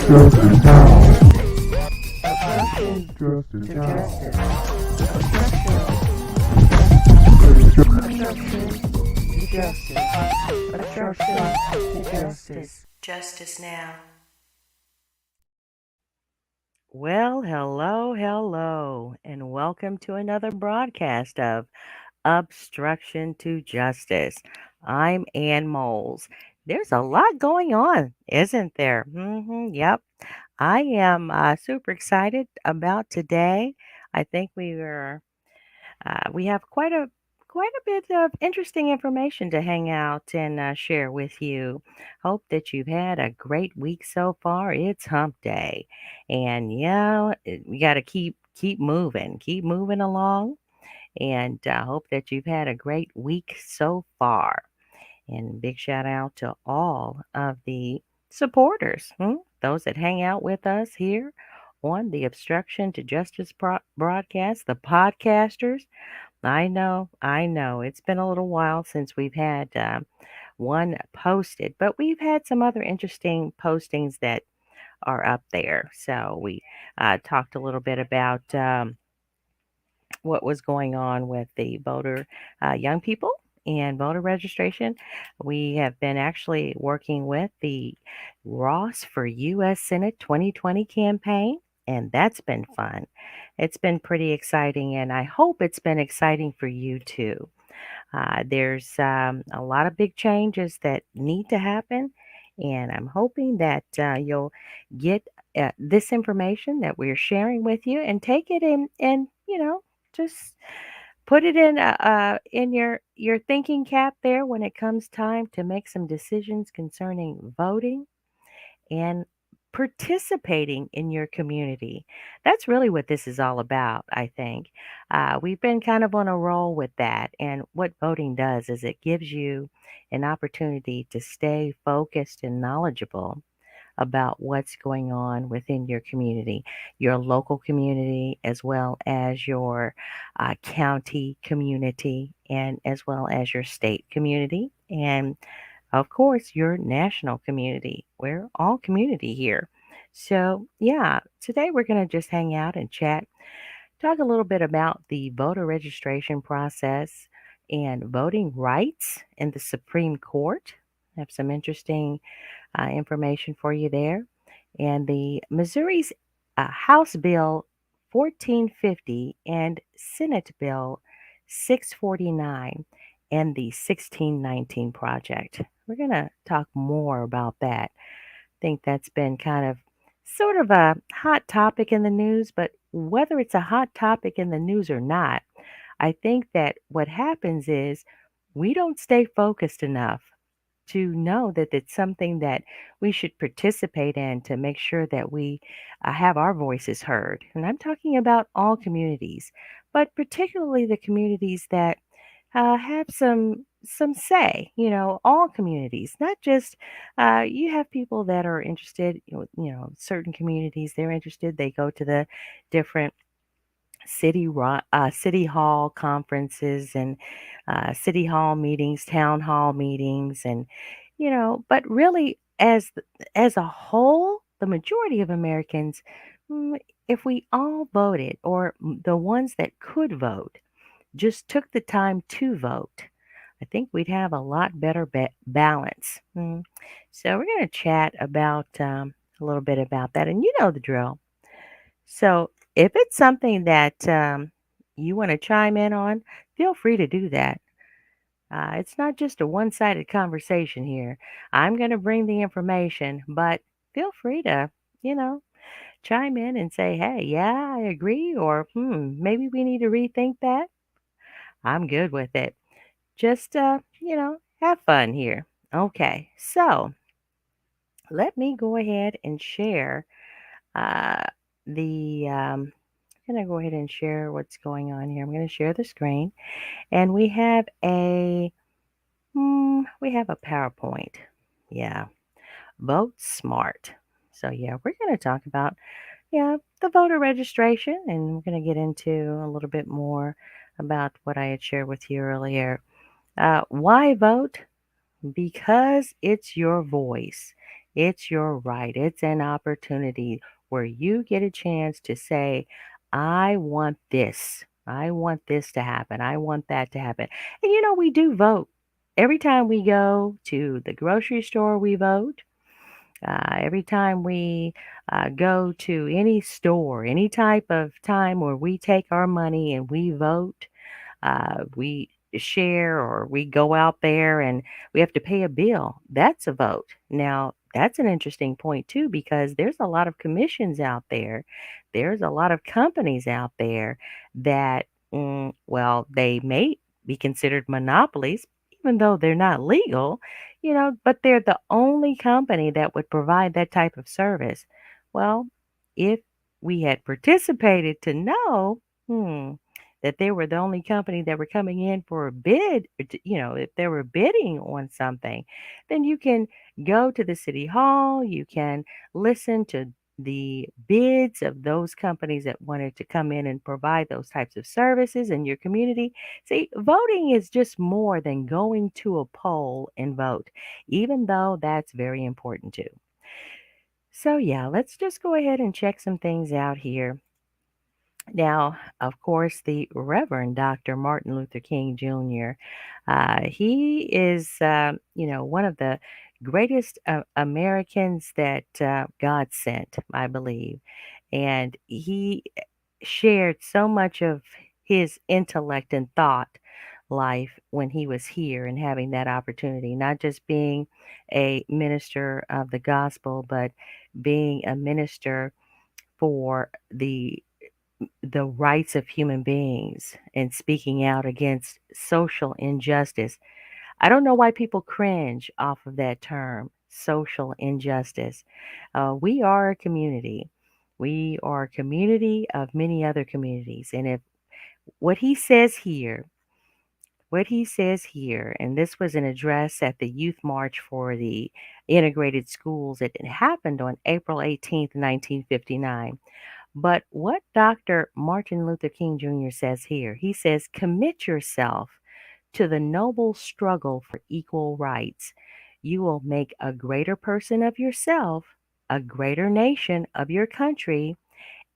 Justice now. Obstruction Justice to now. justice. Obstruction. Obstruction to justice. Obstruction to justice. Justice now. Well, hello, and welcome to another broadcast of Obstruction to Justice. I'm Ann Moles. There's a lot going on, isn't there? Yep. I am super excited about today. I think we have quite a bit of interesting information to hang out and share with you. Hope that you've had a great week so far. It's Hump Day, and we got to keep moving along. And hope that you've had a great week so far. And big shout out to all of the supporters, those that hang out with us here on the Obstruction to Justice broadcast, the podcasters. I know. It's been a little while since we've had one posted, but we've had some other interesting postings that are up there. So we talked a little bit about what was going on with the young people and voter registration. We have been actually working with the Ross for U.S. Senate 2020 campaign, and that's been fun. It's been pretty exciting, and I hope it's been exciting for you too. There's a lot of big changes that need to happen, and I'm hoping that you'll get this information that we're sharing with you and take it and just put it in your thinking cap there when it comes time to make some decisions concerning voting and participating in your community. That's really what this is all about, I think. We've been kind of on a roll with that. And what voting does is it gives you an opportunity to stay focused and knowledgeable about what's going on within your community, your local community, as well as your county community, and as well as your state community. And of course, your national community. We're all community here. So, yeah, today we're going to just hang out and chat, talk a little bit about the voter registration process and voting rights in the Supreme Court. I have some interesting information for you there. And the Missouri's House Bill 1450 and Senate Bill 649 and the 1619 project. We're going to talk more about that. I think that's been kind of sort of a hot topic in the news, but whether it's a hot topic in the news or not, I think that what happens is we don't stay focused enough to know that it's something that we should participate in to make sure that we have our voices heard. And I'm talking about all communities, but particularly the communities that have some say. All communities, not just you have people that are interested. Certain communities they're interested. They go to the different city hall conferences and city hall meetings, town hall meetings, and but really, as a whole, the majority of Americans, if we all voted, or the ones that could vote, just took the time to vote, I think we'd have a lot better balance. So we're going to chat about a little bit about that, and you know the drill. So if it's something that you want to chime in on, feel free to do that. It's not just a one sided conversation here. I'm going to bring the information, but feel free to, you know, chime in and say, hey, yeah, I agree, or maybe we need to rethink that. I'm good with it. Just, have fun here. Okay, so let me go ahead and share uh, the. I'm going to go ahead and share what's going on here. I'm going to share the screen, and we have a PowerPoint. Yeah, vote smart. So yeah, we're going to talk about the voter registration, and we're going to get into a little bit more about what I had shared with you earlier. Why vote? Because it's your voice. It's your right. It's an opportunity where you get a chance to say, I want this. I want this to happen. I want that to happen. And we do vote. Every time we go to the grocery store, we vote. Every time we go to any store, any type of time where we take our money and we vote, we share or we go out there and we have to pay a bill. That's a vote. Now, that's an interesting point too, because there's a lot of commissions out there. There's a lot of companies out there that, well, they may be considered monopolies, even though they're not legal, but they're the only company that would provide that type of service. Well, if we had participated to know, that they were the only company that were coming in for a bid, or if they were bidding on something, then you can go to the city hall, you can listen to the bids of those companies that wanted to come in and provide those types of services in your community. See, voting is just more than going to a poll and vote, even though that's very important too. So, yeah, let's just go ahead and check some things out here. Now, of course, the Reverend Dr. Martin Luther King Jr., he is, one of the greatest Americans that God sent, I believe. And he shared so much of his intellect and thought life when he was here and having that opportunity, not just being a minister of the gospel, but being a minister for the rights of human beings and speaking out against social injustice. I don't know why people cringe off of that term, social injustice. We are a community. We are a community of many other communities. And if what he says here, what he says here, and this was an address at the Youth March for the Integrated Schools, it happened on April 18th, 1959. But what Dr. Martin Luther King Jr. says here, he says, commit yourself to the noble struggle for equal rights. You will make a greater person of yourself, a greater nation of your country,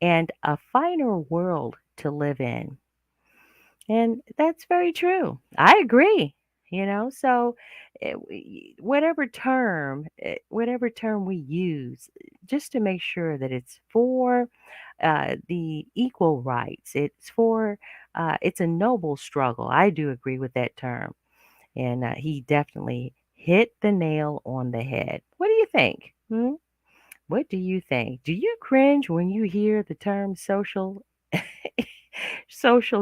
and a finer world to live in. And that's very true. I agree. So whatever term we use, just to make sure that it's for the equal rights. It's a noble struggle. I do agree with that term, and he definitely hit the nail on the head. What do you think? What do you think? Do you cringe when you hear the term social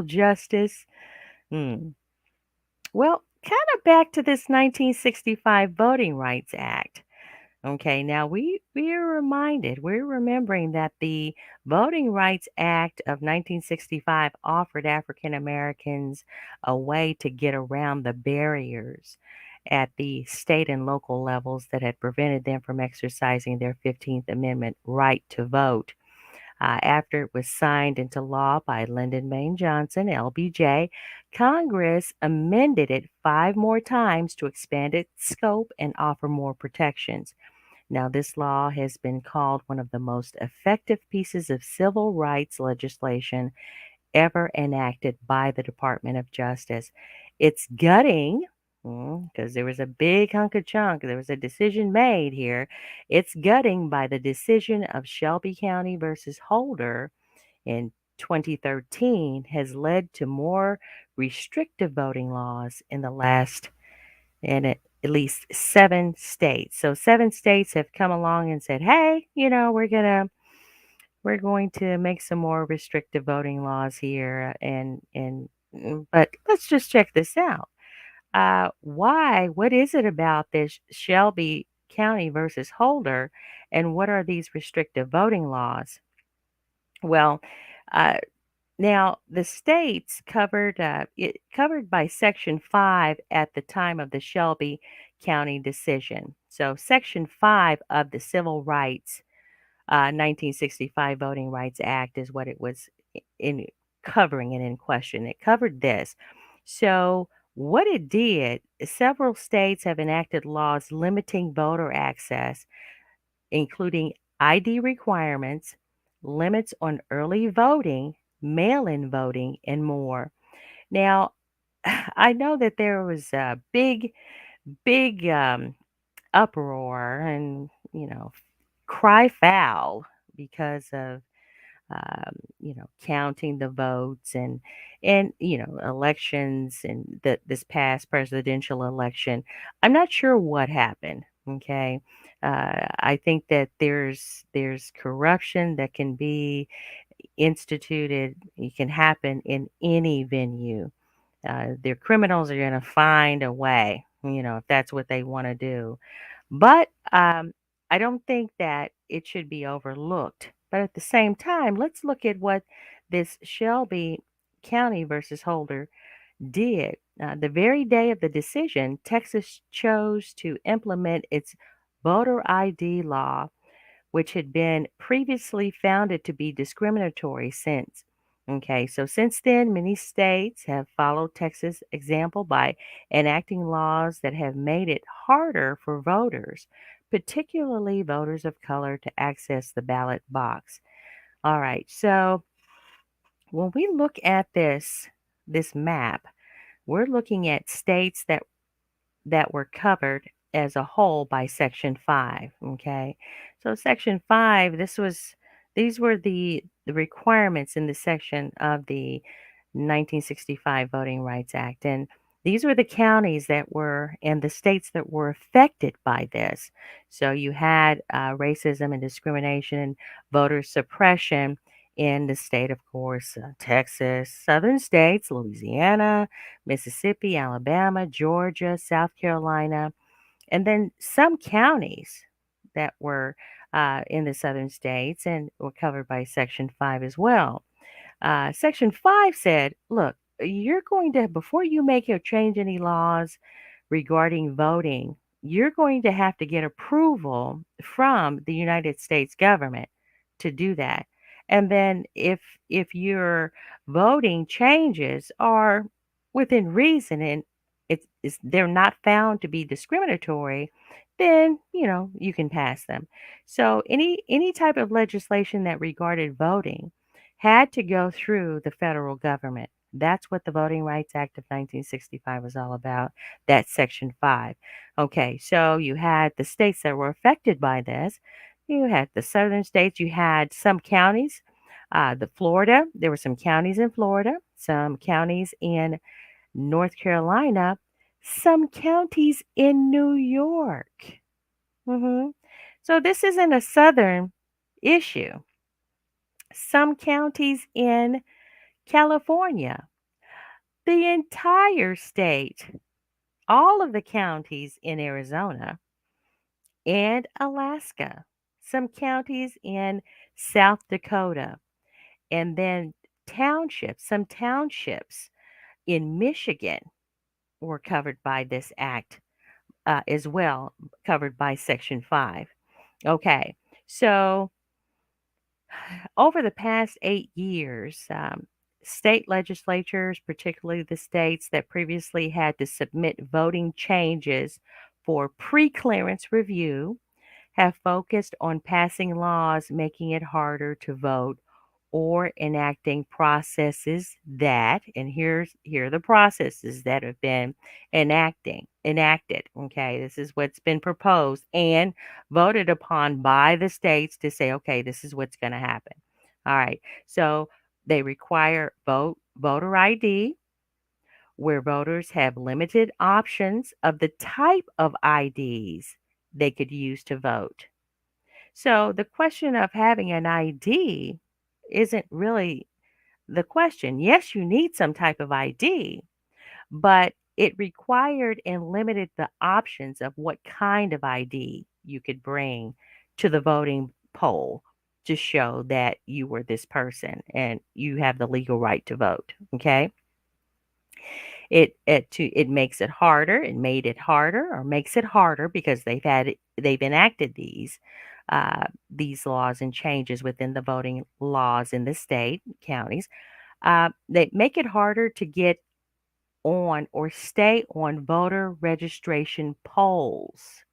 justice? Hmm. Well, kind of back to this 1965 Voting Rights Act. Okay, now we're remembering that the Voting Rights Act of 1965 offered African Americans a way to get around the barriers at the state and local levels that had prevented them from exercising their 15th Amendment right to vote. After it was signed into law by Lyndon Baines Johnson, LBJ, Congress amended it 5 more times to expand its scope and offer more protections. Now, this law has been called one of the most effective pieces of civil rights legislation ever enacted by the Department of Justice. It's gutting, because there was a big hunk of chunk, there was a decision made here. It's gutting by the decision of Shelby County versus Holder in 2013 has led to more restrictive voting laws in the last in at least 7 states. So 7 states have come along and said, "Hey, we're going to make some more restrictive voting laws here." But let's just check this out. Why? What is it about this Shelby County versus Holder, and what are these restrictive voting laws? Well, uh, now, the states covered by Section 5 at the time of the Shelby County decision. So, Section 5 of the Civil Rights 1965 Voting Rights Act is what it was in covering and in question. It covered this. So, what it did, several states have enacted laws limiting voter access including ID requirements, limits on early voting, mail in voting, and more. Now, I know that there was a big uproar and, cry foul because of counting the votes and elections and this past presidential election. I'm not sure what happened. Okay, I think that there's corruption that can be instituted. It can happen in any venue. Their criminals are going to find a way. If that's what they want to do. But I don't think that it should be overlooked. But at the same time, let's look at what this Shelby County versus Holder did. The very day of the decision, Texas chose to implement its voter ID law, which had been previously founded to be discriminatory since. Okay, so since then, many states have followed Texas' example by enacting laws that have made it harder for voters, particularly voters of color, to access the ballot box. All right, so when we look at this map, we're looking at states that were covered as a whole by Section 5. Okay, so Section 5, these were the requirements in the section of the 1965 Voting Rights Act, and these were the counties that were and the states that were affected by this. So you had racism and discrimination and voter suppression in the state, of course, Texas, southern states, Louisiana, Mississippi, Alabama, Georgia, South Carolina, and then some counties that were in the southern states and were covered by Section 5 as well. Section 5 said, look, you're going to, before you make or change any laws regarding voting, you're going to have to get approval from the United States government to do that. And then if your voting changes are within reason and they're not found to be discriminatory, then you can pass them. So any type of legislation that regarded voting had to go through the federal government. That's what the Voting Rights Act of 1965 was all about. That's Section 5. Okay, so you had the states that were affected by this. You had the southern states. You had some counties. There were some counties in Florida, some counties in North Carolina, some counties in New York. hmm So this isn't a southern issue. Some counties in California, the entire state, all of the counties in Arizona and Alaska, some counties in South Dakota, and then some townships in Michigan were covered by this act as well, covered by Section 5. Okay, so over the past 8 years, state legislatures, particularly the states that previously had to submit voting changes for pre-clearance review, have focused on passing laws making it harder to vote or enacting processes that, and here are the processes that have been enacted. Okay, this is what's been proposed and voted upon by the states to say, okay, this is what's going to happen. All right, so they require voter ID, where voters have limited options of the type of IDs they could use to vote. So the question of having an ID isn't really the question. Yes, you need some type of ID, but it required and limited the options of what kind of ID you could bring to the voting poll to show that you were this person and you have the legal right to vote. Okay. It makes it harder. It made it harder, or makes it harder because they've enacted these laws and changes within the voting laws in the state counties. They make it harder to get on or stay on voter registration polls.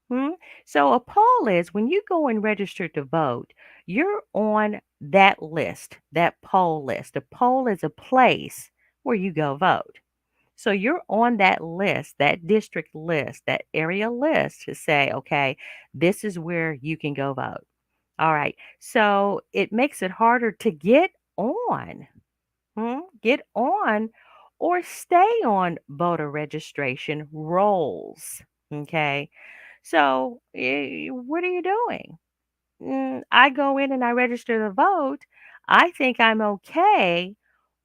Hmm? So a poll is when you go and register to vote, you're on that list, that poll list. A poll is a place where you go vote. So you're on that list, that district list, that area list to say, okay, this is where you can go vote. All right. So it makes it harder to get on, get on or stay on voter registration rolls. Okay. So what are you doing? I go in and I register to vote. I think I'm okay.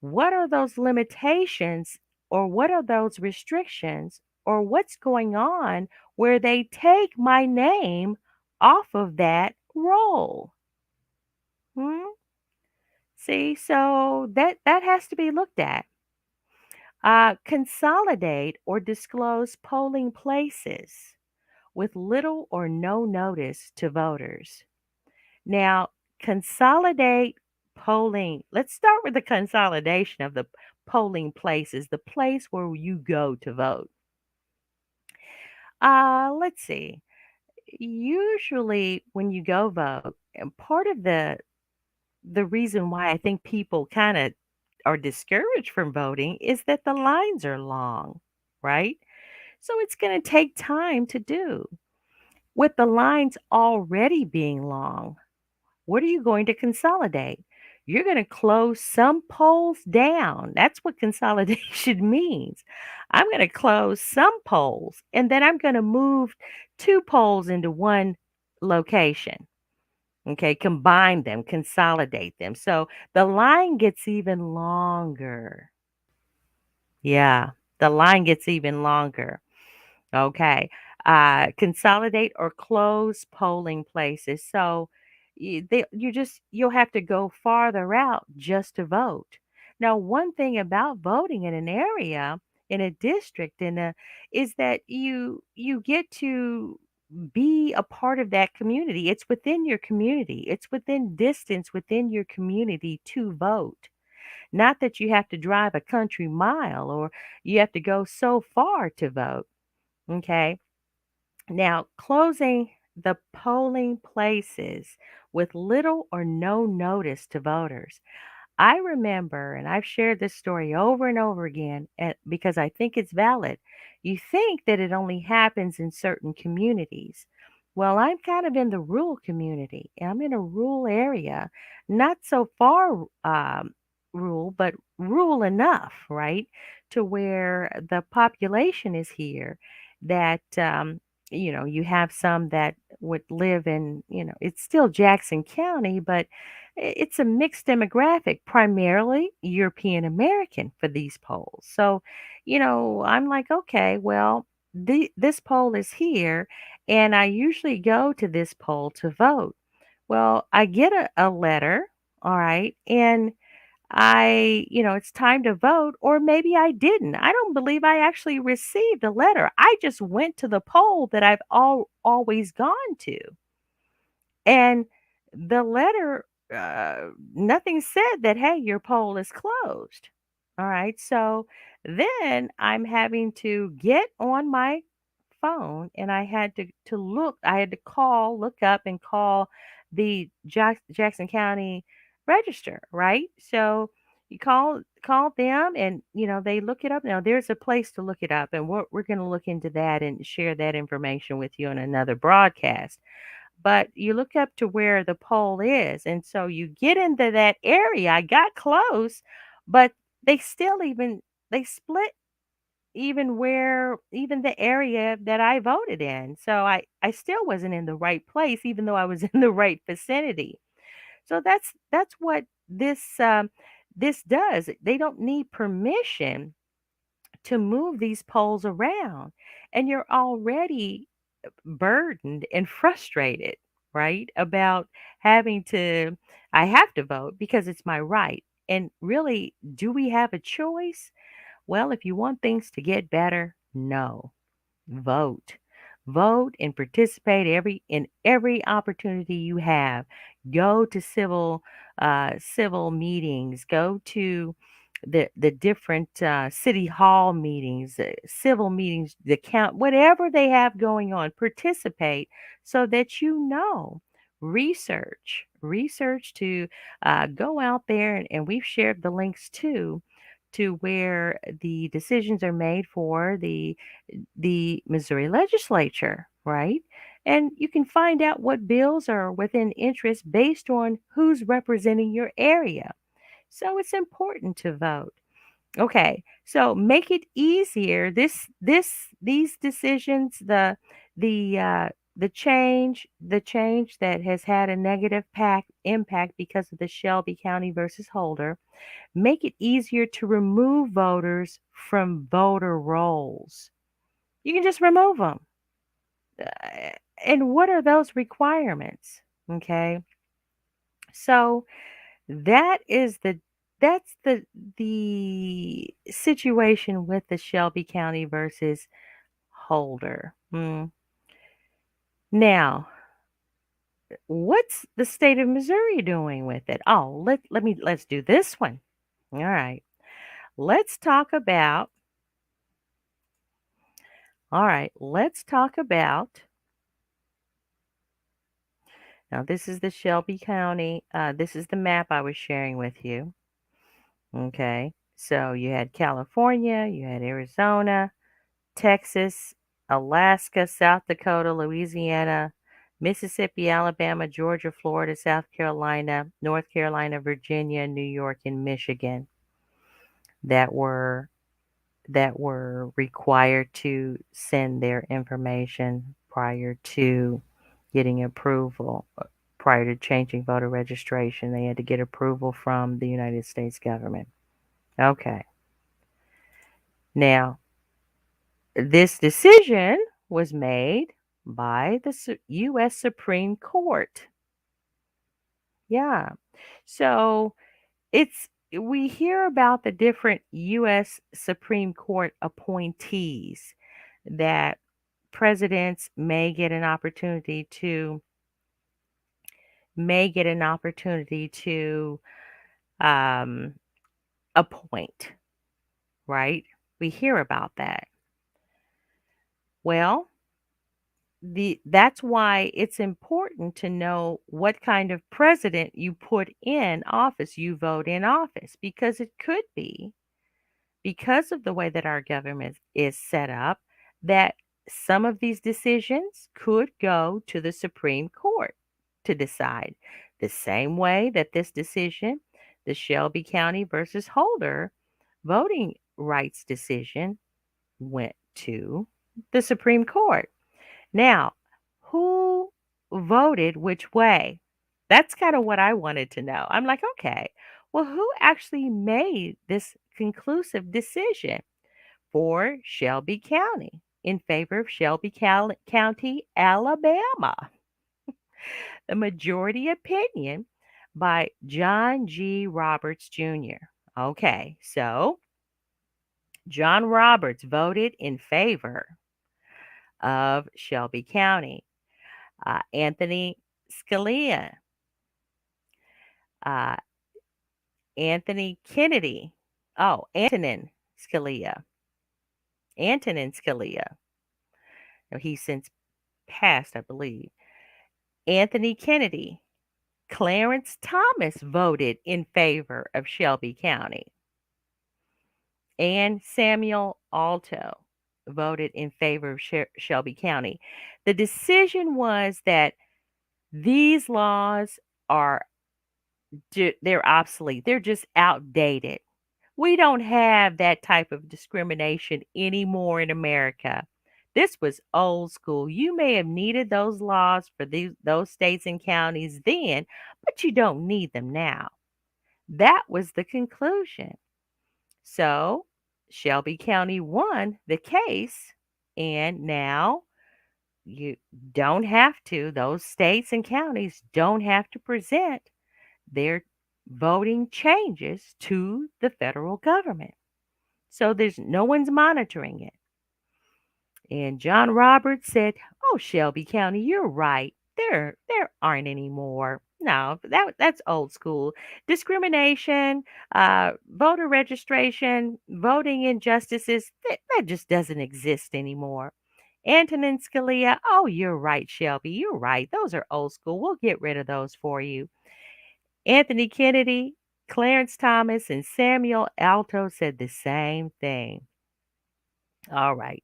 What are those limitations or what are those restrictions or what's going on where they take my name off of that roll? Hmm? See, so that has to be looked at. Consolidate or disclose polling places with little or no notice to voters. Now, consolidate polling. Let's start with the consolidation of the polling places, the place where you go to vote. Let's see. Usually, when you go vote, and part of the reason why I think people kind of are discouraged from voting is that the lines are long, right? So it's going to take time to do. With the lines already being long, what are you going to consolidate? You're going to close some polls down. That's what consolidation means. I'm going to close some polls and then I'm going to move two polls into one location. Okay, combine them, consolidate them. So the line gets even longer. Yeah, the line gets even longer. Okay. Consolidate or close polling places. So you'll have to go farther out just to vote. Now, one thing about voting in an area, in a district, is that you get to be a part of that community. It's within your community. It's within distance within your community to vote. Not that you have to drive a country mile or you have to go so far to vote. Okay. Now, closing the polling places with little or no notice to voters. I remember, and I've shared this story over and over again because I think it's valid. You think that it only happens in certain communities. Well, I'm kind of in the rural community. I'm in a rural area, not so far rural, but rural enough, right, to where the population is here that, you have some that would live in, it's still Jackson County, but it's a mixed demographic, primarily European American for these polls. So, I'm like, okay, well, this poll is here, and I usually go to this poll to vote. Well, I get a letter, all right, and it's time to vote, or maybe I didn't. I don't believe I actually received a letter. I just went to the poll that I've always gone to. And the letter, nothing said that, hey, your poll is closed. All right. So then I'm having to get on my phone and I had to look, I had to look up and call the Jackson County Register, right? So you call them and they look it up. Now there's a place to look it up and we're going to look into that and share that information with you in another broadcast, but you look up to where the pole is. And so you get into that area. I got close, but they still they split even the area that I voted in. So I still wasn't in the right place, even though I was in the right vicinity. So that's what this does. They don't need permission to move these poles around. And you're already burdened and frustrated, right? About having to, I have to vote because it's my right. And really, do we have a choice? Well, if you want things to get better, no, vote. Vote and participate in every opportunity you have. Go to civil meetings. Go to the different city hall meetings, civil meetings, the count, whatever they have going on, participate so that you know. Research to go out there, and we've shared the links too to where the decisions are made for the Missouri legislature, right? And you can find out what bills are within interest based on who's representing your area. So it's important to vote. Okay, so make it easier. These decisions, the change that has had a negative impact because of the Shelby County versus Holder, make it easier to remove voters from voter rolls. You can just remove them. And what are those requirements? Okay, so that is the situation with the Shelby County versus Holder. Now, what's the state of Missouri doing with it? Oh, let's do this one. All right. Let's talk about All right, let's talk about now this is the Shelby County. This is the map I was sharing with you. Okay. So you had California, you had Arizona, Texas, Alaska, South Dakota, Louisiana, Mississippi, Alabama, Georgia, Florida, South Carolina, North Carolina, Virginia, New York, and Michigan that were required to send their information prior to getting approval, prior to changing voter registration. They had to get approval from the United States government. Okay. Now, this decision was made by the U.S. Supreme Court. Yeah. So we hear about the different U.S. Supreme Court appointees that presidents may get an opportunity to um, appoint, right? We hear about that. Well, that's why it's important to know what kind of president you put in office, you vote in office, because it could be because of the way that our government is set up that some of these decisions could go to the Supreme Court to decide. The same way that this decision, the Shelby County versus Holder voting rights decision, went to the Supreme Court. Now, who voted which way? That's kind of what I wanted to know. I'm like, okay, well, who actually made this conclusive decision for Shelby County in favor of Shelby County, Alabama? The majority opinion by John G. Roberts Jr. Okay, so John Roberts voted in favor of Shelby County. Anthony Scalia, uh, Anthony Kennedy, Scalia, Antonin Scalia. Now, he's since passed, I believe. Anthony Kennedy, Clarence Thomas voted in favor of Shelby County, and Samuel Alto voted in favor of Shelby County. The decision was that these laws are they're obsolete. They're just outdated. We don't have that type of discrimination anymore in America. This was old school. You may have needed those laws for those states and counties then, but you don't need them now. That was the conclusion. So Shelby County won the case, and now you don't have to, those states and counties don't have to present their voting changes to the federal government. So there's no one's monitoring it. And John Roberts said, "Oh, Shelby County, you're right. There aren't any more. No, that's old school. Discrimination, voter registration, voting injustices, that just doesn't exist anymore. Antonin Scalia, oh, you're right, Shelby. You're right. Those are old school. We'll get rid of those for you. Anthony Kennedy, Clarence Thomas, and Samuel Alito said the same thing. All right.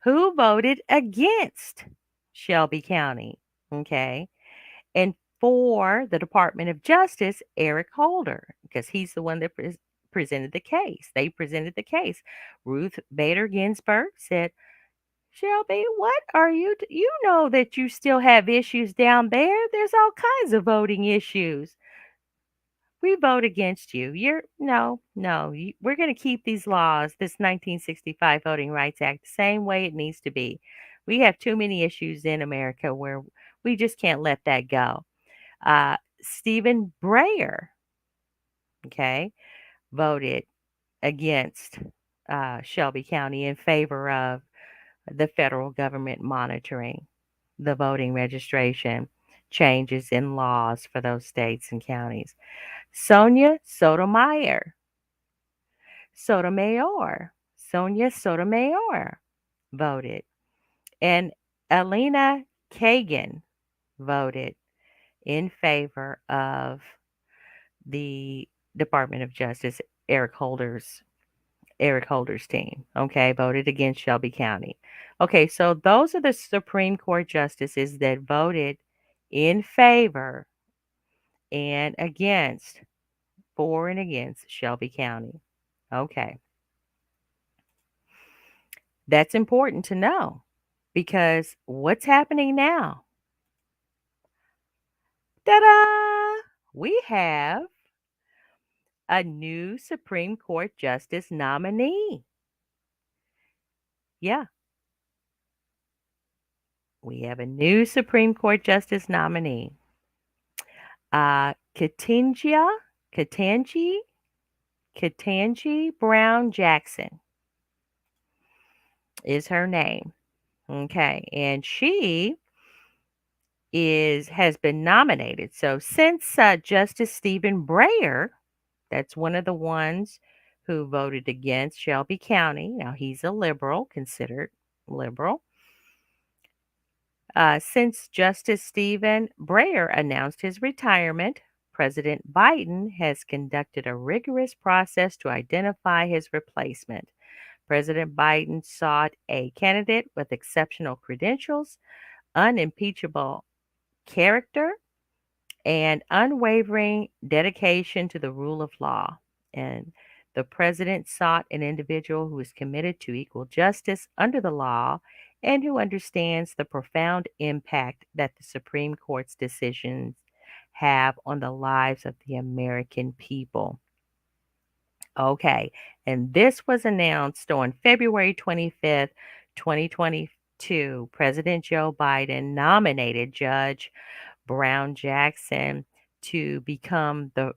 Who voted against Shelby County? Okay. And for the Department of Justice, Eric Holder, because he's the one that presented the case. They presented the case. Ruth Bader Ginsburg said, Shelby, what are you? You know that you still have issues down there. There's all kinds of voting issues. We vote against you. You're no, no. We're going to keep these laws, this 1965 Voting Rights Act, the same way it needs to be. We have too many issues in America where we just can't let that go. Stephen Breyer, okay, voted against Shelby County in favor of the federal government monitoring the voting registration changes in laws for those states and counties. Sonia Sonia Sotomayor voted. And Elena Kagan voted in favor of the Department of Justice, Eric Holder's team, okay, voted against Shelby County. Okay, so those are the Supreme Court justices that voted in favor and against, for and against Shelby County. Okay, that's important to know because what's happening now? Ta-da! We have a new Supreme Court justice nominee. Yeah, we have a new Supreme Court justice nominee. Katingia, Katanji, Katanji Brown Jackson is her name. Okay, and she has been nominated. So since Justice Stephen Breyer, that's one of the ones who voted against Shelby County. Now he's a liberal, considered liberal. Since Justice Stephen Breyer announced his retirement, President Biden has conducted a rigorous process to identify his replacement. President Biden sought a candidate with exceptional credentials, unimpeachable character, and unwavering dedication to the rule of law. And the president sought an individual who is committed to equal justice under the law and who understands the profound impact that the Supreme Court's decisions have on the lives of the American people. Okay, and this was announced on February 25th, 2022. President Joe Biden nominated Judge Brown Jackson to become the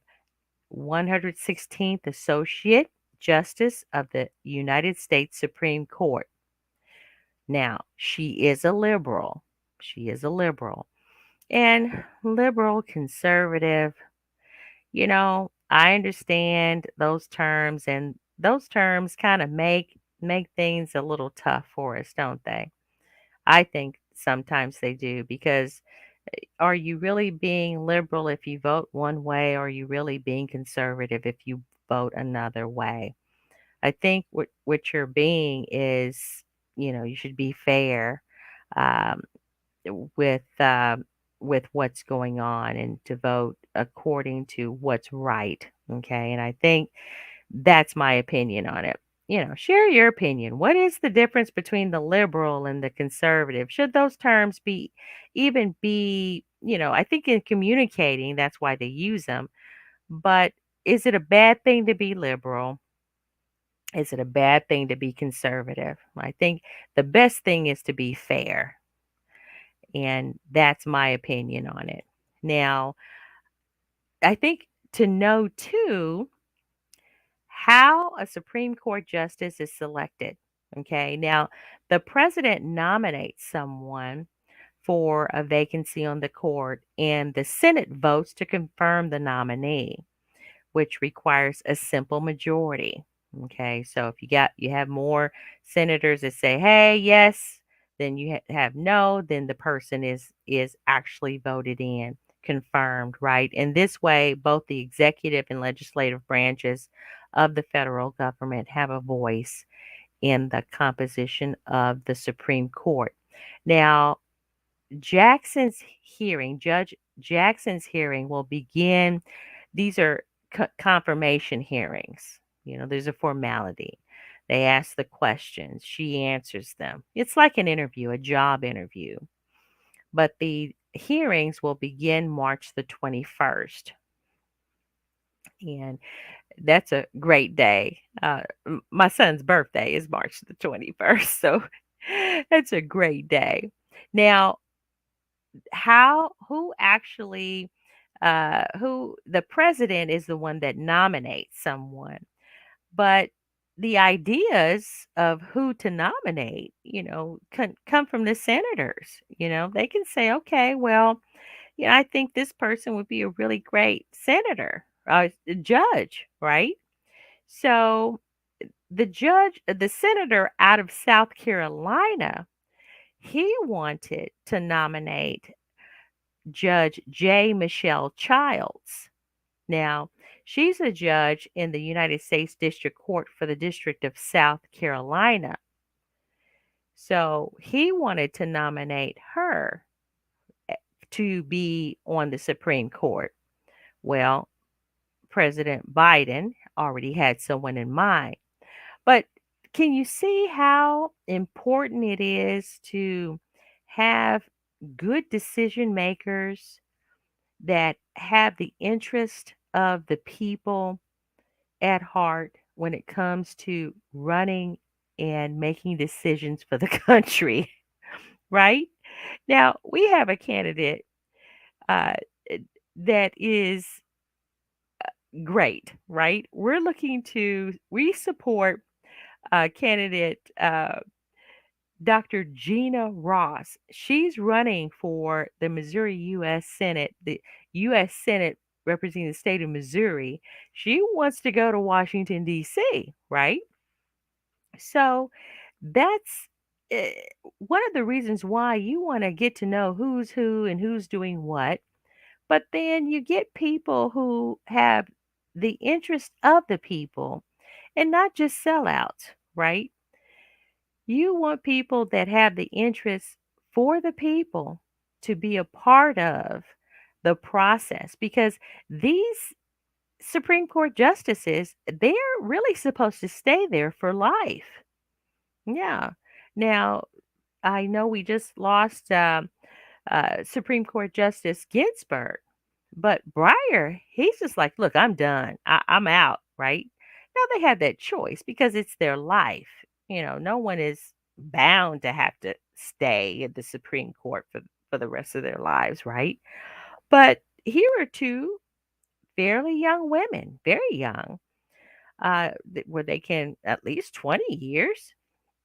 116th Associate Justice of the United States Supreme Court. Now, she is a liberal. She is a liberal. And liberal, conservative, I understand those terms and those terms kind of make things a little tough for us, don't they? I think sometimes they do because are you really being liberal if you vote one way, or are you really being conservative if you vote another way? I think what you're being is, you should be fair um, with with what's going on and to vote according to what's right. Okay, and I think that's my opinion on it. Share your opinion. What is the difference between the liberal and the conservative? Should those terms I think in communicating, that's why they use them. But is it a bad thing to be liberal? Is it a bad thing to be conservative? I think the best thing is to be fair. And that's my opinion on it. Now, I think to know too how a Supreme Court justice is selected. Okay. Now, the president nominates someone for a vacancy on the court, and the Senate votes to confirm the nominee, which requires a simple majority. Okay, so if you have more senators that say, "Hey, yes," then you have no, then the person is actually voted in, confirmed, right? And this way, both the executive and legislative branches of the federal government have a voice in the composition of the Supreme Court. Now, Judge Jackson's hearing will begin. These are confirmation hearings. There's a formality. They ask the questions, she answers them. It's like an interview, a job interview. But the hearings will begin March the 21st. And that's a great day. My son's birthday is March the 21st. So it's a great day. Now, who actually who the president is the one that nominates someone, but the ideas of who to nominate, come from the senators. They can say, okay, well, I think this person would be a really great senator, judge, right? So the senator out of South Carolina, he wanted to nominate Judge J. Michelle Childs. Now, she's a judge in the United States District Court for the District of South Carolina. So he wanted to nominate her to be on the Supreme Court. Well, President Biden already had someone in mind. But can you see how important it is to have good decision makers that have the interest of the people at heart when it comes to running and making decisions for the country, right? Now, we have a candidate uh, that is great, right? We support candidate Dr. Gina Ross. She's running for the Missouri U.S. Senate, the U.S. Senate representing the state of Missouri. She wants to go to Washington, D.C., right? So that's eh, one of the reasons why you want to get to know who's who and who's doing what. But then you get people who have the interest of the people and not just sellouts, right? You want people that have the interest for the people to be a part of the process, because these Supreme Court justices, they're really supposed to stay there for life. Yeah. Now, I know we just lost Supreme Court Justice Ginsburg, but Breyer, he's just like, look, I'm done. I'm out, right? Now they have that choice because it's their life. No one is bound to have to stay at the Supreme Court for the rest of their lives, right? But here are two fairly young women, very young, where they can at least 20 years,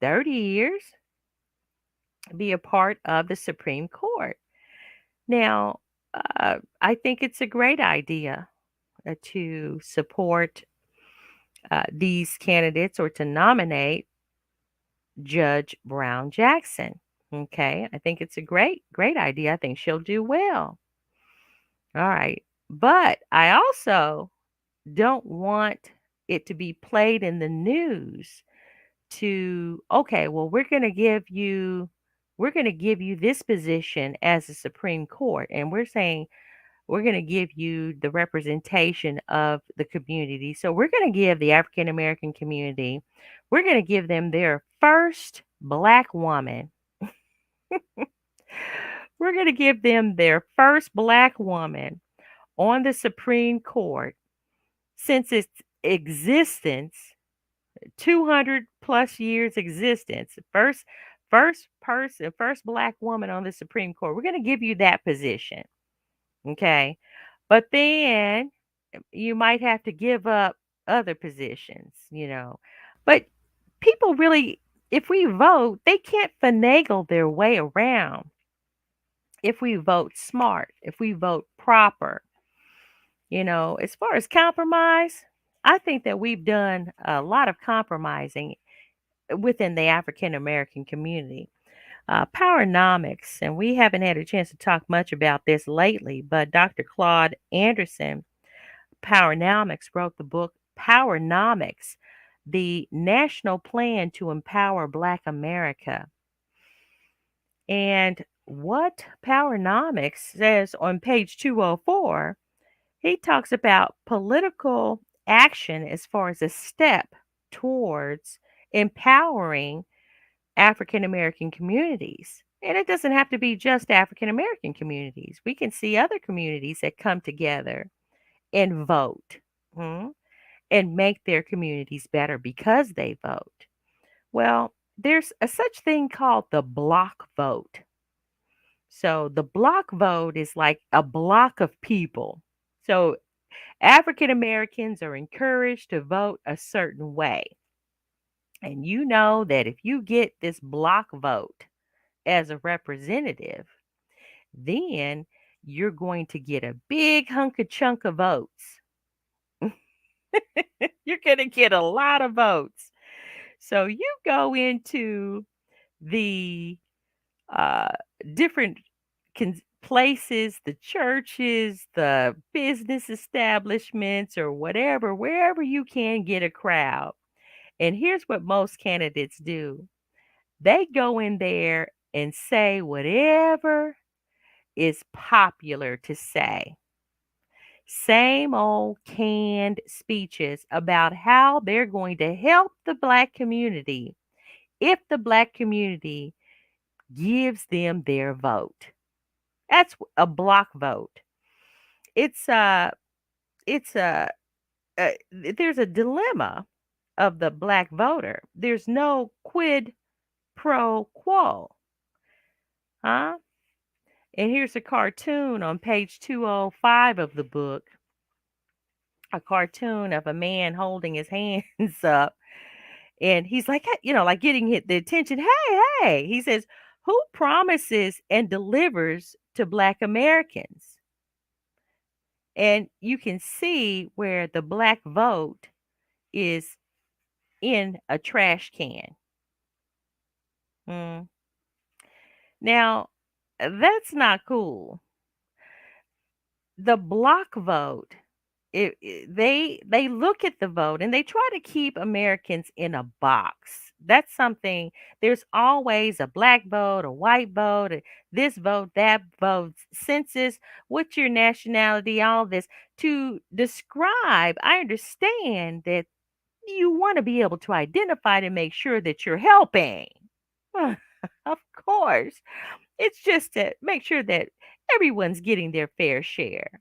30 years be a part of the Supreme Court. Now, I think it's a great idea to support these candidates or to nominate Judge Brown Jackson. Okay, I think it's a great idea. I think she'll do well. All right. But I also don't want it to be played in the news to, okay, well, we're going to give you this position as the Supreme Court, and we're saying we're going to give you the representation of the community. So we're going to give the African American community, we're going to give them their first black woman. We're going to give them their first black woman on the Supreme Court since its existence, 200 plus years existence. First person, first black woman on the Supreme Court. We're going to give you that position. Okay. But then you might have to give up other positions. But people really, if we vote, they can't finagle their way around if we vote smart, if we vote proper. As far as compromise, I think that we've done a lot of compromising within the African American community. Powernomics, and we haven't had a chance to talk much about this lately, but Dr. Claude Anderson, Powernomics, wrote the book Powernomics, the National Plan to Empower Black America. And what Powernomics says on page 204, he talks about political action as far as a step towards empowering African American communities. And it doesn't have to be just African American communities. We can see other communities that come together and vote, mm, and make their communities better because they vote. Well, there's a such thing called the block vote. So the block vote is like a block of people. So African Americans are encouraged to vote a certain way. And you know that if you get this block vote as a representative, then you're going to get a big hunk of chunk of votes. You're going to get a lot of votes. So you go into the uh, different places, the churches, the business establishments, or whatever, wherever you can get a crowd. And here's what most candidates do: they go in there and say whatever is popular to say. Same old canned speeches about how they're going to help the Black community if the Black community gives them their vote. That's a block vote. It's a it's there's a dilemma of the Black voter. There's no quid pro quo, huh? And here's a cartoon on page 205 of the book, a cartoon of a man holding his hands up. And he's like, hey, like getting the attention. Hey, hey. He says, who promises and delivers to Black Americans? And you can see where the Black vote is in a trash can. Mm. Now, that's not cool. The block vote, they look at the vote and they try to keep Americans in a box. That's something. There's always a black vote, a white vote, this vote, that vote, census, what's your nationality, all this to describe. I understand that you want to be able to identify to make sure that you're helping. Of course. It's just to make sure that everyone's getting their fair share.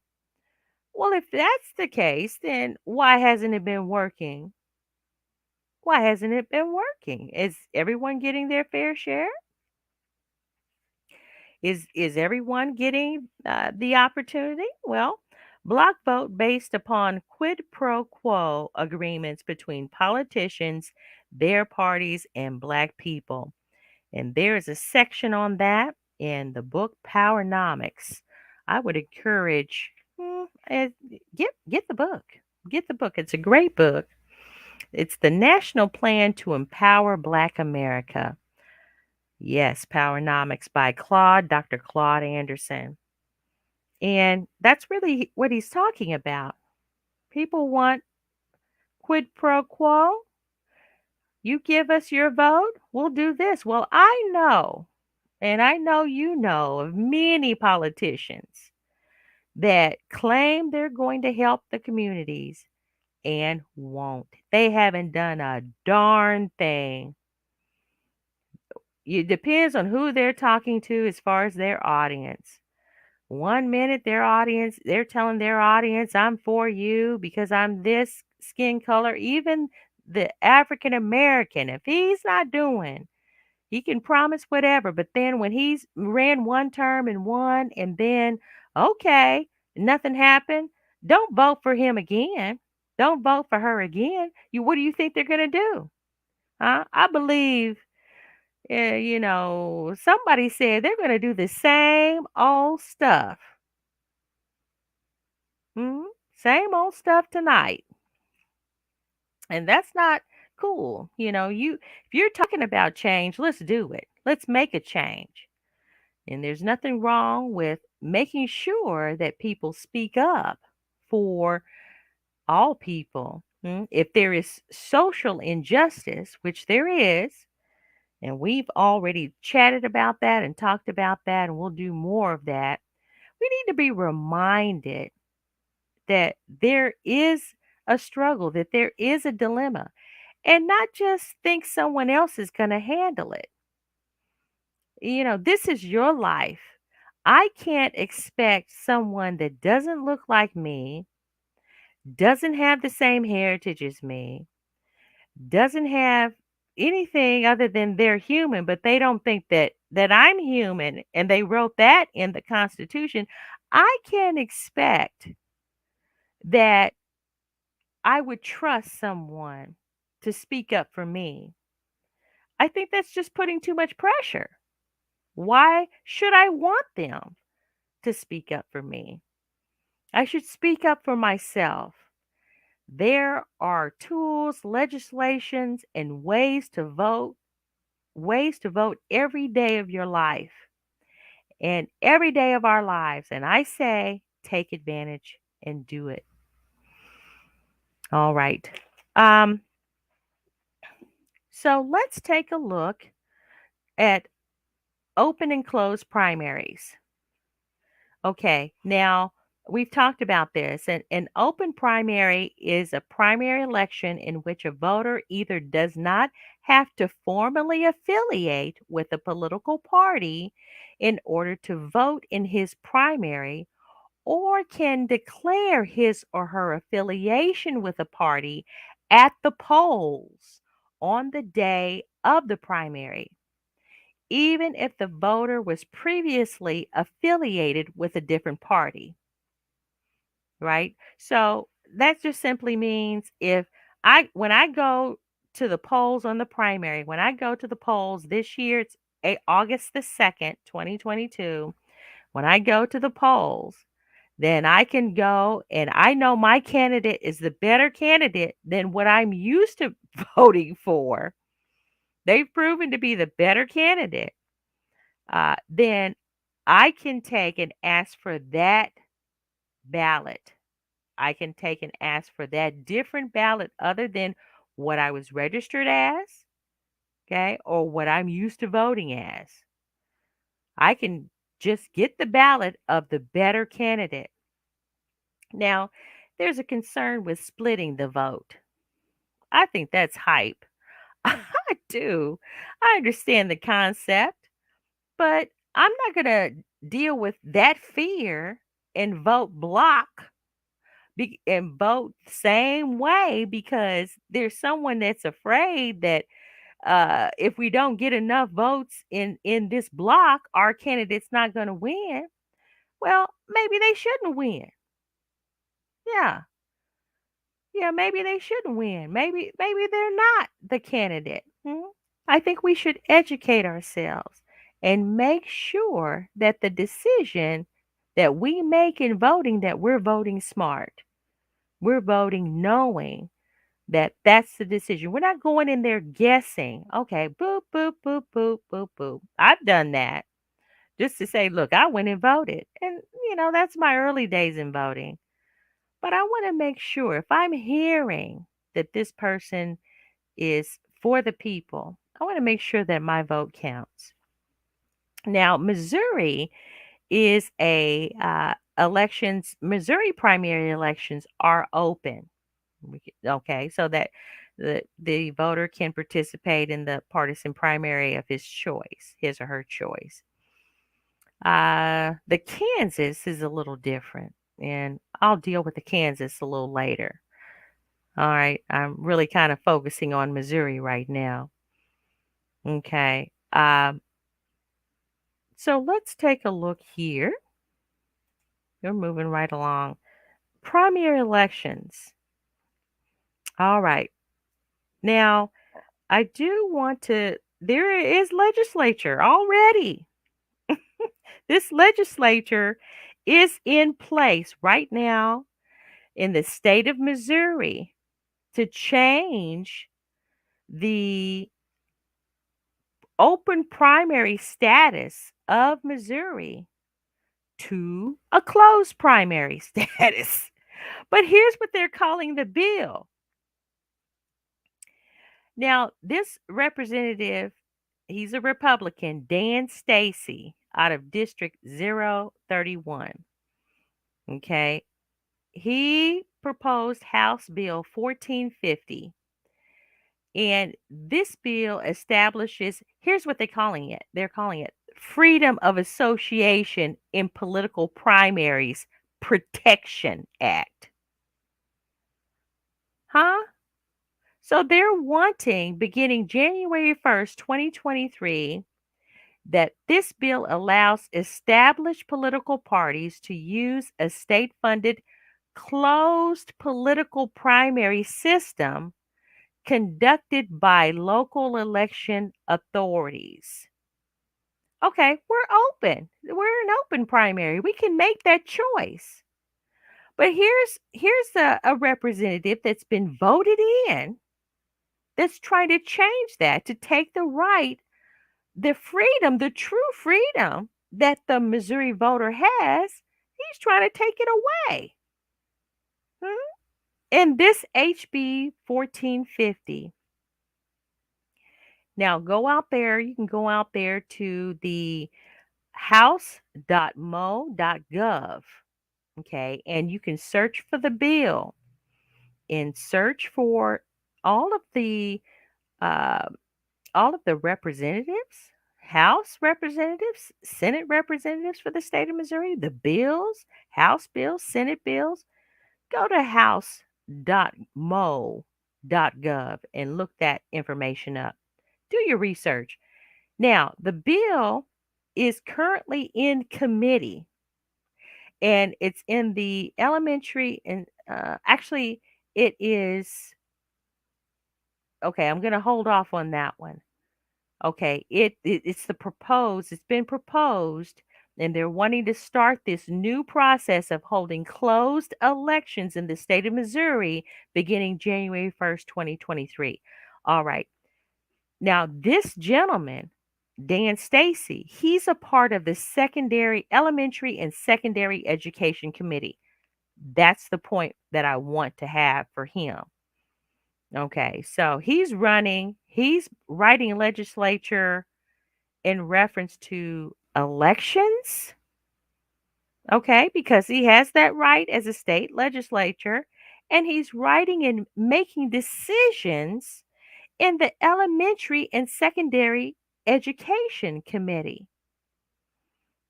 Well, if that's the case, then why hasn't it been working? Why hasn't it been working? Is everyone getting their fair share? Is everyone getting the opportunity? Well, block vote based upon quid pro quo agreements between politicians, their parties, and Black people. And there is a section on that in the book Powernomics. I would encourage get the book. Get the book. It's a great book. It's the National Plan to Empower Black America. Yes, Powernomics by Dr. Claude Anderson. And that's really what he's talking about. People want quid pro quo. You give us your vote, we'll do this. Well, I know, and I know you know of many politicians that claim they're going to help the communities and won't. They haven't done a darn thing. It depends on who they're talking to as far as their audience. One minute they're telling their audience, I'm for you because I'm this skin color. Even the African American, if he's not doing, he can promise whatever. But then when he's ran one term and won, and then, okay, nothing happened, don't vote for him again. Don't vote for her again. What do you think they're going to do? Huh? I believe Somebody said they're going to do the same old stuff. Mhm. Same old stuff tonight. And that's not cool. If you're talking about change, let's do it. Let's make a change. And there's nothing wrong with making sure that people speak up for all people. If there is social injustice, which there is, and we've already chatted about that and talked about that, and we'll do more of that, we need to be reminded that there is a struggle, that there is a dilemma, and not just think someone else is going to handle it. This is your life. I can't expect someone that doesn't look like me, doesn't have the same heritage as me, doesn't have anything other than they're human, but they don't think that I'm human and they wrote that in the Constitution. I can't expect that I would trust someone to speak up for me. I think that's just putting too much pressure. Why should I want them to speak up for me? I should speak up for myself. There are tools, legislations, and ways to vote every day of your life and every day of our lives. And I say, take advantage and do it. All right. Um, so let's take a look at open and closed primaries. Okay, now we've talked about this. An open primary is a primary election in which a voter either does not have to formally affiliate with a political party in order to vote in his primary, or can declare his or her affiliation with a party at the polls on the day of the primary, even if the voter was previously affiliated with a different party, right? So that just simply means when I go to the polls on the primary, when I go to the polls this year, it's August the 2nd, 2022, when I go to the polls, then I can go and I know my candidate is the better candidate than what I'm used to voting for. They've proven to be the better candidate. Then I can take and ask for that ballot. I can take and ask for that different ballot other than what I was registered as, okay, or what I'm used to voting as. I can just get the ballot of the better candidate. Now, there's a concern with splitting the vote. I think that's hype. I do. I understand the concept, but I'm not going to deal with that fear and vote block and vote same way because there's someone that's afraid that if we don't get enough votes in this block, our candidate's not going to win. Well, maybe they shouldn't win. Yeah. Yeah, maybe they shouldn't win. Maybe they're not the candidate. I think we should educate ourselves and make sure that the decision that we make in voting, that we're voting smart. We're voting knowing that that's the decision. We're not going in there guessing. Okay, boop, boop, boop, boop, boop, boop. I've done that just to say, look, I went and voted. And, that's my early days in voting. But I want to make sure if I'm hearing that this person is for the people, I want to make sure that my vote counts. Now, Missouri is Missouri primary elections are open. Okay, so that the voter can participate in the partisan primary of his or her choice. The Kansas is a little different, and I'll deal with the Kansas a little later. All right, I'm really kind of focusing on Missouri right now. Okay, so let's take a look here. We're moving right along. Primary elections. All right, now I do want to there is legislature already. This legislature is in place right now in the state of Missouri to change the open primary status of Missouri to a closed primary status. But here's what they're calling the bill. Now, this representative, he's a Republican, Dan Stacy, out of District 031. Okay. He proposed House Bill 1450. And this bill establishes, here's what they're calling it. They're calling it Freedom of Association in Political Primaries Protection Act. Huh? So they're wanting, beginning January 1st, 2023, that this bill allows established political parties to use a state funded closed political primary system conducted by local election authorities. Okay, we're open. We're an open primary. We can make that choice. But here's a representative that's been voted in that's trying to change that to take the right, the freedom, the true freedom that the Missouri voter has. He's trying to take it away. Hmm? And this HB 1450. Now go out there, you can go out there to the house.mo.gov, okay, and you can search for the bill and search for all of the uh, all of the representatives, House representatives, Senate representatives for the state of Missouri, the bills, House bills, Senate bills. Go to house.mo.gov and look that information up. Do your research. Now, the bill is currently in committee and it's in the elementary and actually it is okay, I'm going to hold off on that one. Okay, it's the proposed, it's been proposed, and they're wanting to start this new process of holding closed elections in the state of Missouri beginning January 1st, 2023. All right. Now, this gentleman, Dan Stacy, he's a part of the secondary, elementary, and secondary education committee. That's the point that I want to have for him. Okay, so he's writing legislature in reference to elections. Okay, because he has that right as a state legislature, and he's writing and making decisions in the elementary and secondary education committee.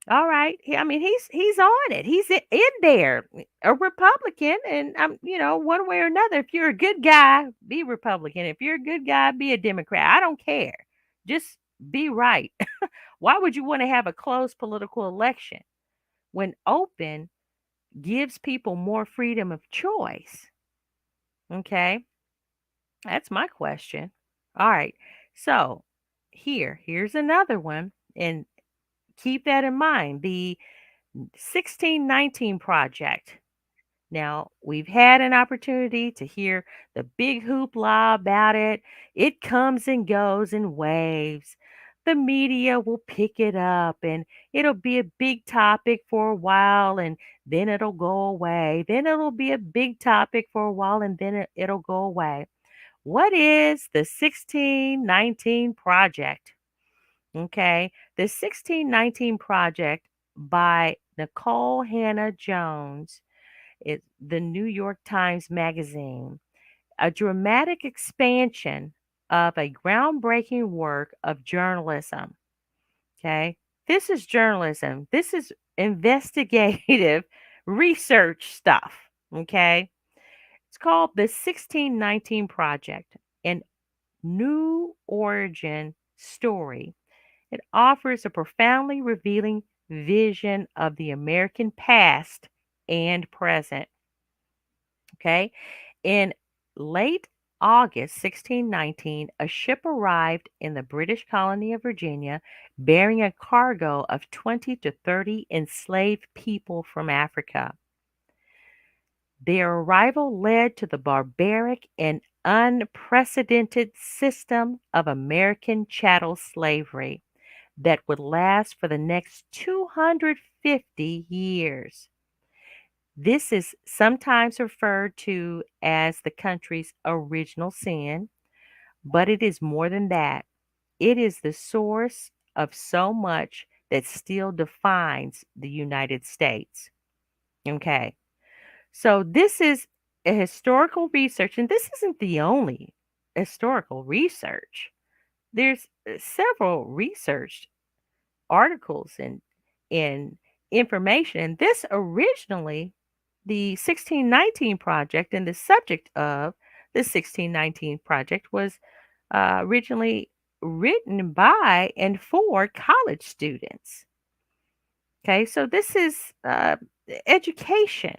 All right. I mean, he's on it. He's in there, a Republican, and one way or another. If you're a good guy, be Republican. If you're a good guy, be a Democrat. I don't care. Just be right. Why would you want to have a closed political election when open gives people more freedom of choice? Okay, that's my question. All right. So here's another one, and keep that in mind. The 1619 project. Now, we've had an opportunity to hear the big hoopla about it. It comes and goes in waves. The media will pick it up and it'll be a big topic for a while and then it'll go away. Then it'll be a big topic for a while and then it'll go away. What is the 1619 project? Okay, the 1619 project by Nicole Hannah Jones is the New York Times Magazine, a dramatic expansion of a groundbreaking work of journalism. Okay, this is journalism, this is investigative research stuff. Okay, it's called the 1619 Project, an new origin story. It offers a profoundly revealing vision of the American past and present. Okay. In late August 1619, a ship arrived in the British colony of Virginia bearing a cargo of 20 to 30 enslaved people from Africa. Their arrival led to the barbaric and unprecedented system of American chattel slavery that would last for the next 250 years. This is sometimes referred to as the country's original sin, but it is more than that. It is the source of so much that still defines the United States. Okay. So this is a historical research, and this isn't the only historical research. There's several research articles and information. And this originally, the 1619 project, and the subject of the 1619 project was originally written by and for college students. Okay, so this is education,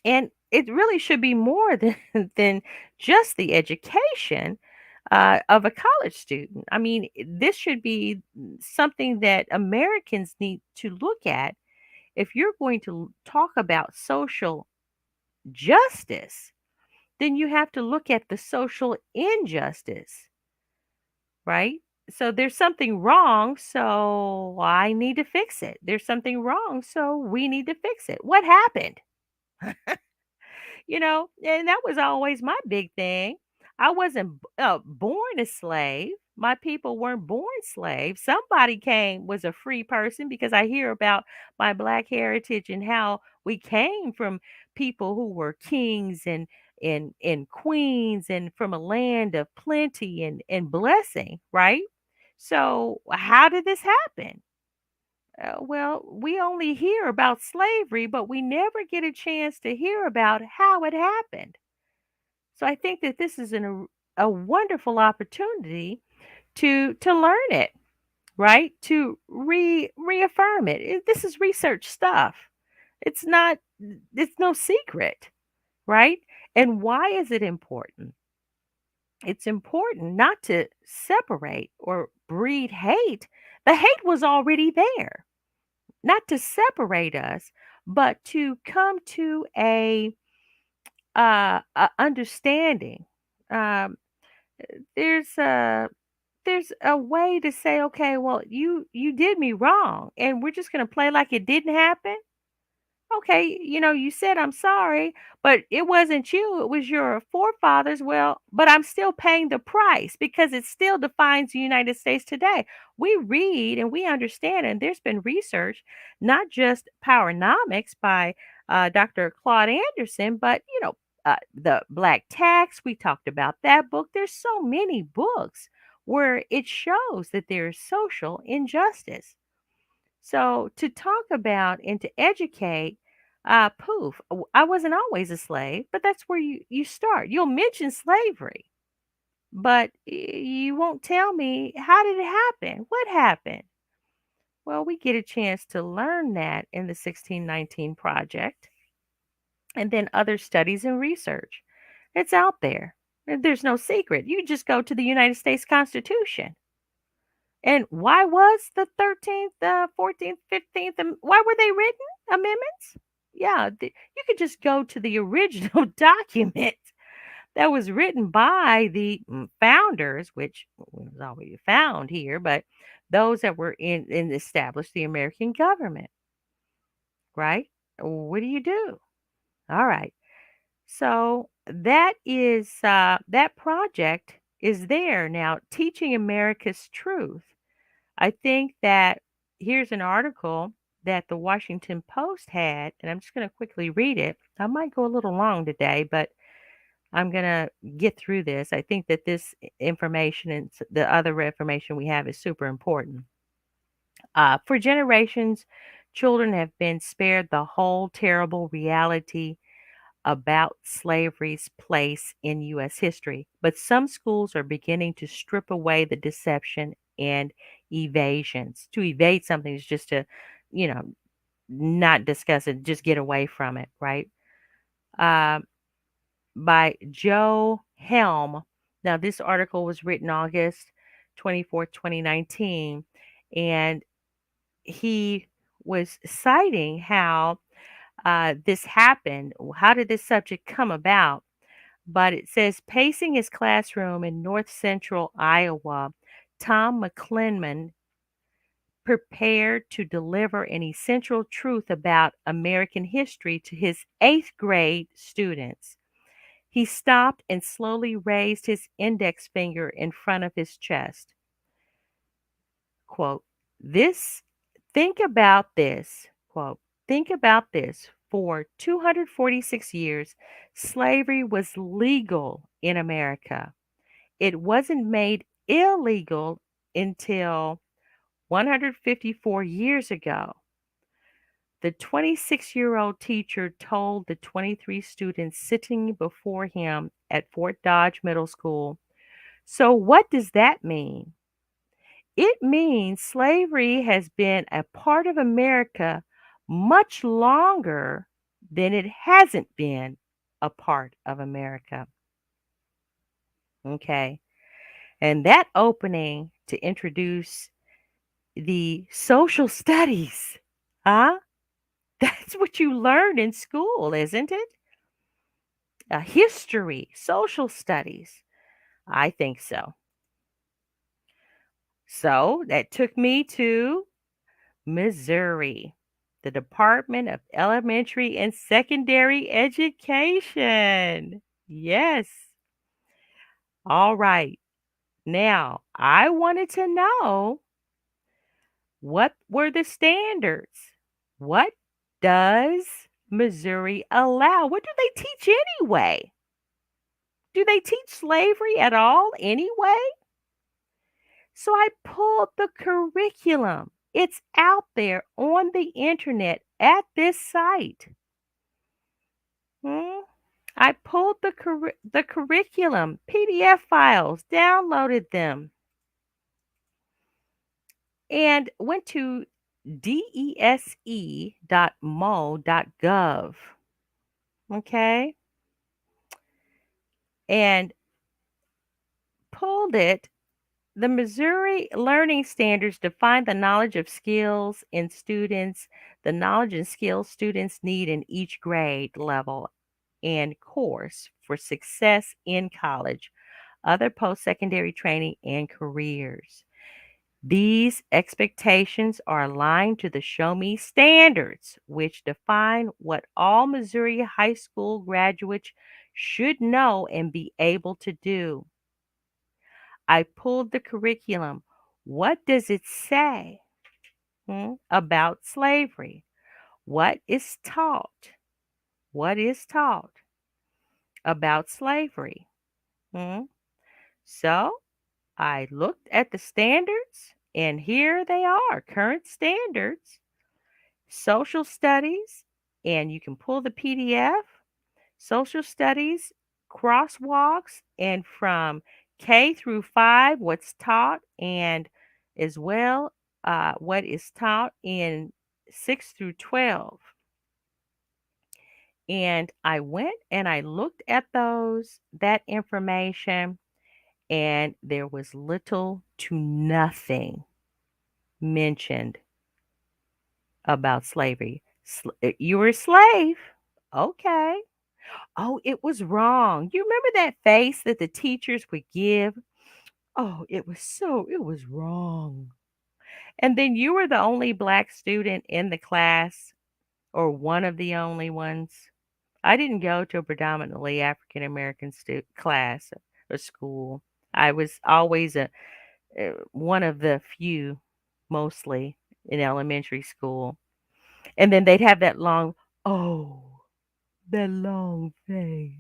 and it really should be more than than just the education of a college student. I mean, this should be something that Americans need to look at if you're going to talk about social justice. Then you have to look at the social injustice, right? So there's something wrong, so I need to fix it. There's something wrong, so we need to fix it. What happened? And that was always my big thing. I wasn't born a slave. My people weren't born slaves. Somebody came, was a free person, because I hear about my black heritage and how we came from people who were kings and queens, and from a land of plenty and blessing, right? So how did this happen? Well, we only hear about slavery, but we never get a chance to hear about how it happened. So I think that this is a wonderful opportunity to learn it, right? To reaffirm it. This is research stuff. It's not. It's no secret, right? And why is it important? It's important not to separate or breed hate. The hate was already there, not to separate us, but to come to a understanding. Um, there's a way to say, okay, well, you did me wrong, and we're just going to play like it didn't happen. Okay, you said I'm sorry, but it wasn't you, it was your forefathers. Well, but I'm still paying the price because it still defines the United States today. We read and we understand, and there's been research, not just Powernomics by Dr. Claude Anderson, but the Black Tax. We talked about that book. There's so many books where it shows that there's social injustice. So to talk about and to educate, poof, I wasn't always a slave, but that's where you start. You'll mention slavery, but you won't tell me how did it happen? What happened? Well, we get a chance to learn that in the 1619 project, and then other studies and research. It's out there. There's no secret. You just go to the United States Constitution. And why was the 13th, 14th, 15th, why were they written? Amendments? Yeah, you could just go to the original document that was written by the founders, which was already found here, but those that were in established the American government, right? What do you do? All right. So that project is there now, teaching America's truth. I think that here's an article that the Washington Post had, and I'm just going to quickly read it. I might go a little long today, but I'm going to get through this. I think that this information and the other information we have is super important. For generations, children have been spared the whole terrible reality about slavery's place in U.S. history, but some schools are beginning to strip away the deception and evasions. To evade something is just to, you know, not discuss it, just get away from it, right? Um, by Joe Helm. Now, this article was written August 24th, 2019, and he was citing how this happened. How did this subject come about? But it says, pacing his classroom in north central Iowa, Tom McClinman prepared to deliver an essential truth about American history to his eighth grade students. He stopped and slowly raised his index finger in front of his chest. Quote, this, think about this, quote, think about this. For 246 years, slavery was legal in America. It wasn't made illegal until 154 years ago. The 26-year-old teacher told the 23 students sitting before him at Fort Dodge Middle School, so what does that mean? It means slavery has been a part of America much longer than it hasn't been a part of America. Okay. And that opening to introduce the social studies, huh? That's what you learn in school, isn't it? History, social studies. I think so. So that took me to Missouri, the Department of Elementary and Secondary Education. Yes. All right. Now, I wanted to know, what were the standards? What does Missouri allow? What do they teach anyway? Do they teach slavery at all anyway? So I pulled the curriculum. It's out there on the internet at this site. Hmm? I pulled the curriculum, PDF files, downloaded them, and went to dese.mo.gov. Okay? And pulled it. The Missouri Learning Standards define the knowledge of skills in students, the knowledge and skills students need in each grade level and course for success in college, other post secondary training, and careers. These expectations are aligned to the Show Me standards, which define what all Missouri high school graduates should know and be able to do. I pulled the curriculum. What does it say about slavery? What is taught? What is taught about slavery? Hmm? So I looked at the standards, and here they are, current standards, social studies, and you can pull the PDF, social studies, crosswalks, and from K through 5, what's taught, and as well what is taught in 6 through 12. And I went and I looked at that information, and there was little to nothing mentioned about slavery. You were a slave. Okay. Oh, it was wrong. You remember that face that the teachers would give? Oh, it was wrong. And then you were the only black student in the class, or one of the only ones. I didn't go to a predominantly African American class or school. I was always one of the few, mostly in elementary school. And then they'd have oh, that long face.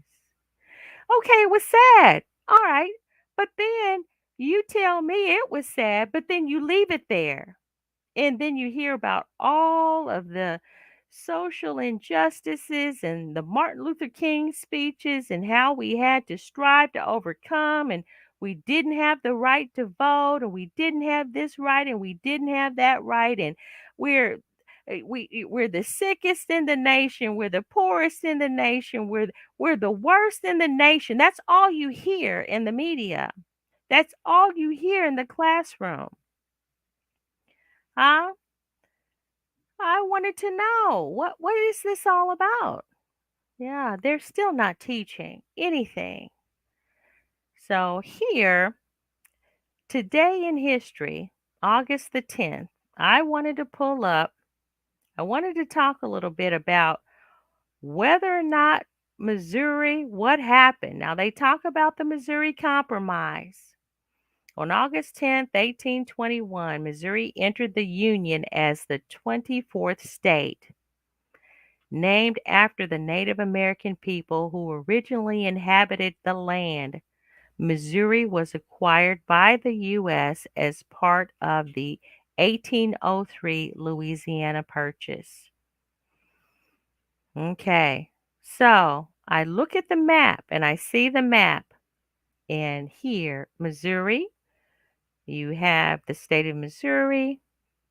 Okay, it was sad. All right. But then you tell me it was sad, but then you leave it there. And then you hear about all of the social injustices and the Martin Luther King speeches and how we had to strive to overcome, and we didn't have the right to vote, and we didn't have this right, and we didn't have that right, and we're We're the sickest in the nation. We're the poorest in the nation. We're the worst in the nation. That's all you hear in the media. That's all you hear in the classroom. Huh? I wanted to know what is this all about? Yeah, they're still not teaching anything. So here, today in history, August the 10th, I wanted to pull up, I wanted to talk a little bit about whether or not Missouri, what happened. Now, they talk about the Missouri Compromise. On August 10th, 1821, Missouri entered the Union as the 24th state, named after the Native American people who originally inhabited the land. Missouri was acquired by the U.S. as part of the 1803 Louisiana Purchase. Okay, so I look at the map and I see the map, and here, Missouri, you have the state of Missouri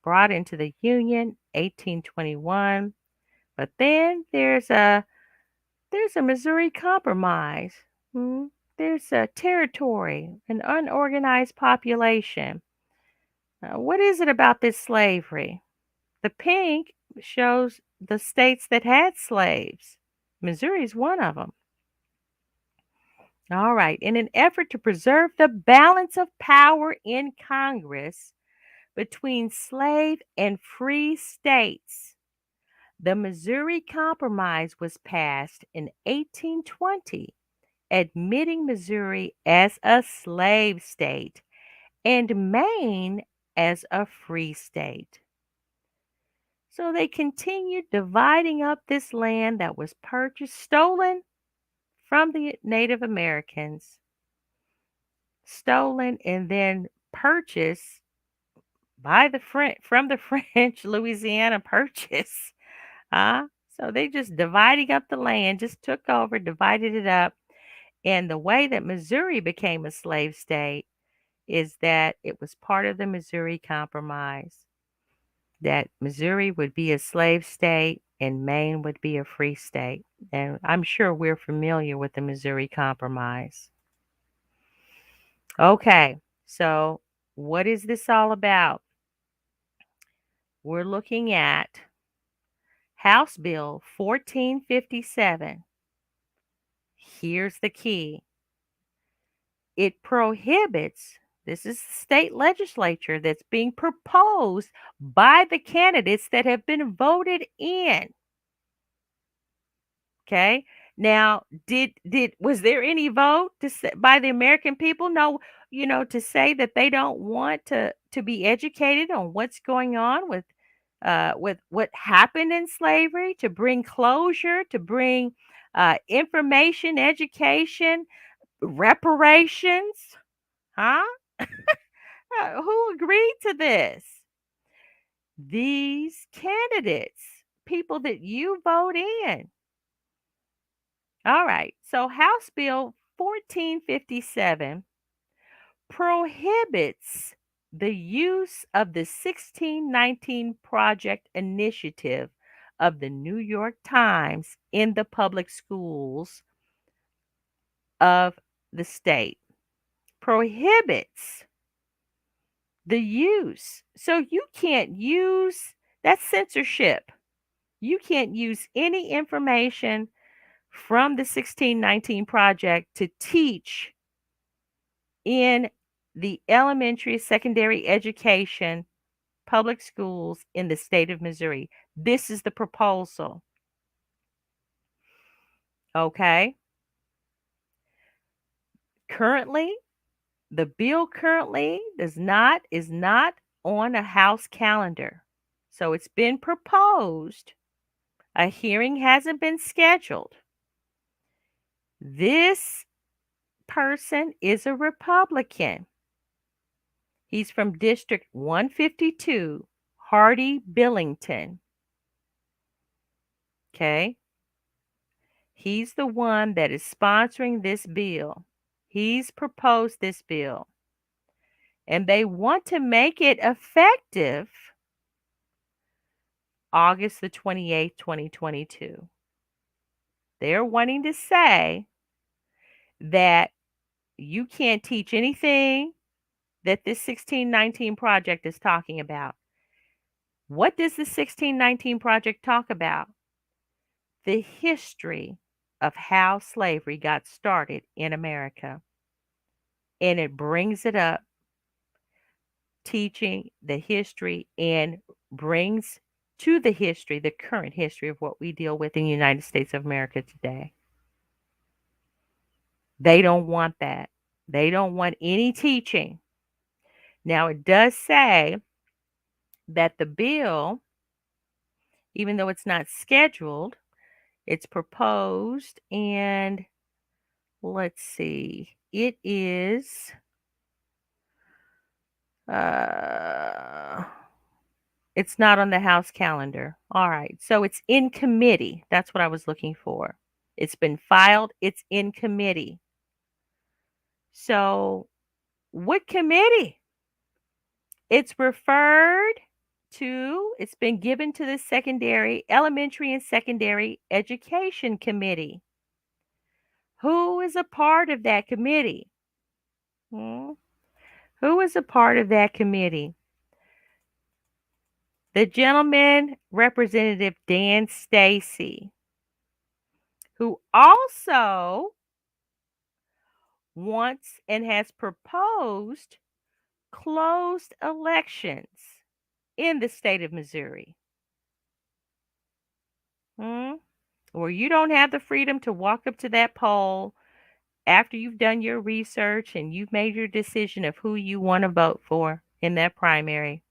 brought into the Union 1821, but then there's a Missouri Compromise. Hmm, there's a territory, an unorganized population. What is it about this slavery? The pink shows the states that had slaves. Missouri is one of them. All right. In an effort to preserve the balance of power in Congress between slave and free states, the Missouri Compromise was passed in 1820, admitting Missouri as a slave state and Maine as a free state. So they continued dividing up this land that was purchased, stolen from the Native Americans, stolen and then purchased by the French from the French Louisiana Purchase. So they just dividing up the land, just took over, divided it up. And the way that Missouri became a slave state is that it was part of the Missouri Compromise, that Missouri would be a slave state and Maine would be a free state. And I'm sure we're familiar with the Missouri Compromise. Okay, so what is this all about? We're looking at House Bill 1457. Here's the key. It prohibits, this is the state legislature that's being proposed by the candidates that have been voted in. Okay. Now, did was there any vote to say, by the American people? No, to say that they don't want to be educated on what's going on with what happened in slavery, to bring closure, to bring information, education, reparations, huh? Who agreed to this? These candidates, people that you vote in. All right. So House Bill 1457 prohibits the use of the 1619 Project Initiative of the New York Times in the public schools of the state. Prohibits the use. So you can't use, that's censorship. You can't use any information from the 1619 Project to teach in the elementary, secondary education, public schools in the state of Missouri. This is the proposal. Okay. Currently, the bill currently is not on a House calendar. So it's been proposed. A hearing hasn't been scheduled. This person is a Republican. He's from District 152, Hardy Billington. Okay. He's the one that is sponsoring this bill. He's proposed this bill. And they want to make it effective August the 28th, 2022. They're wanting to say that you can't teach anything that this 1619 project is talking about. What does the 1619 project talk about? The history of how slavery got started in America. And it brings it up, teaching the history, and brings to the history the current history of what we deal with in the United States of America today. They don't want that. They don't want any teaching. Now, it does say that the bill, even though it's not scheduled, it's proposed, and let's see, it is it's not on the House calendar. All right. So it's in committee. That's what I was looking for. It's been filed, it's in committee. So, what committee? It's referred to, it's been given to the Elementary and Secondary Education Committee. Who is a part of that committee? Hmm? Who is a part of that committee? The gentleman, Representative Dan Stacy, who also wants and has proposed closed elections in the state of Missouri. Where you don't have the freedom to walk up to that poll after you've done your research and you've made your decision of who you want to vote for in that primary.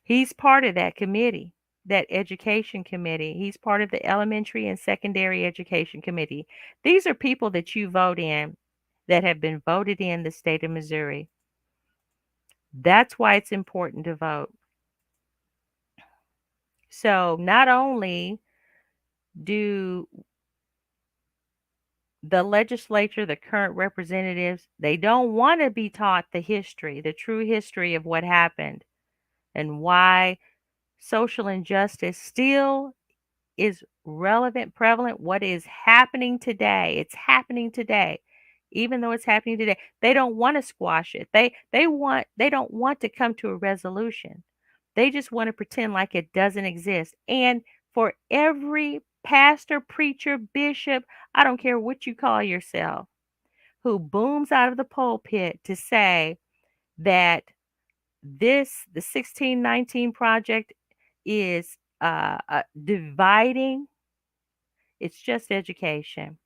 He's part of that committee, that education committee. He's part of the Elementary and Secondary Education Committee. These are people that you vote in, that have been voted in the state of Missouri. That's why it's important to vote. So not only do the legislature, the current representatives, they don't want to be taught the history, the true history of what happened and why social injustice still is relevant, prevalent, what is happening today. It's happening today. Even though it's happening today, they don't want to squash it. They don't want to come to a resolution. They just want to pretend like it doesn't exist. And for every pastor, preacher, bishop, I don't care what you call yourself, who booms out of the pulpit to say that the 1619 project is dividing, it's just education,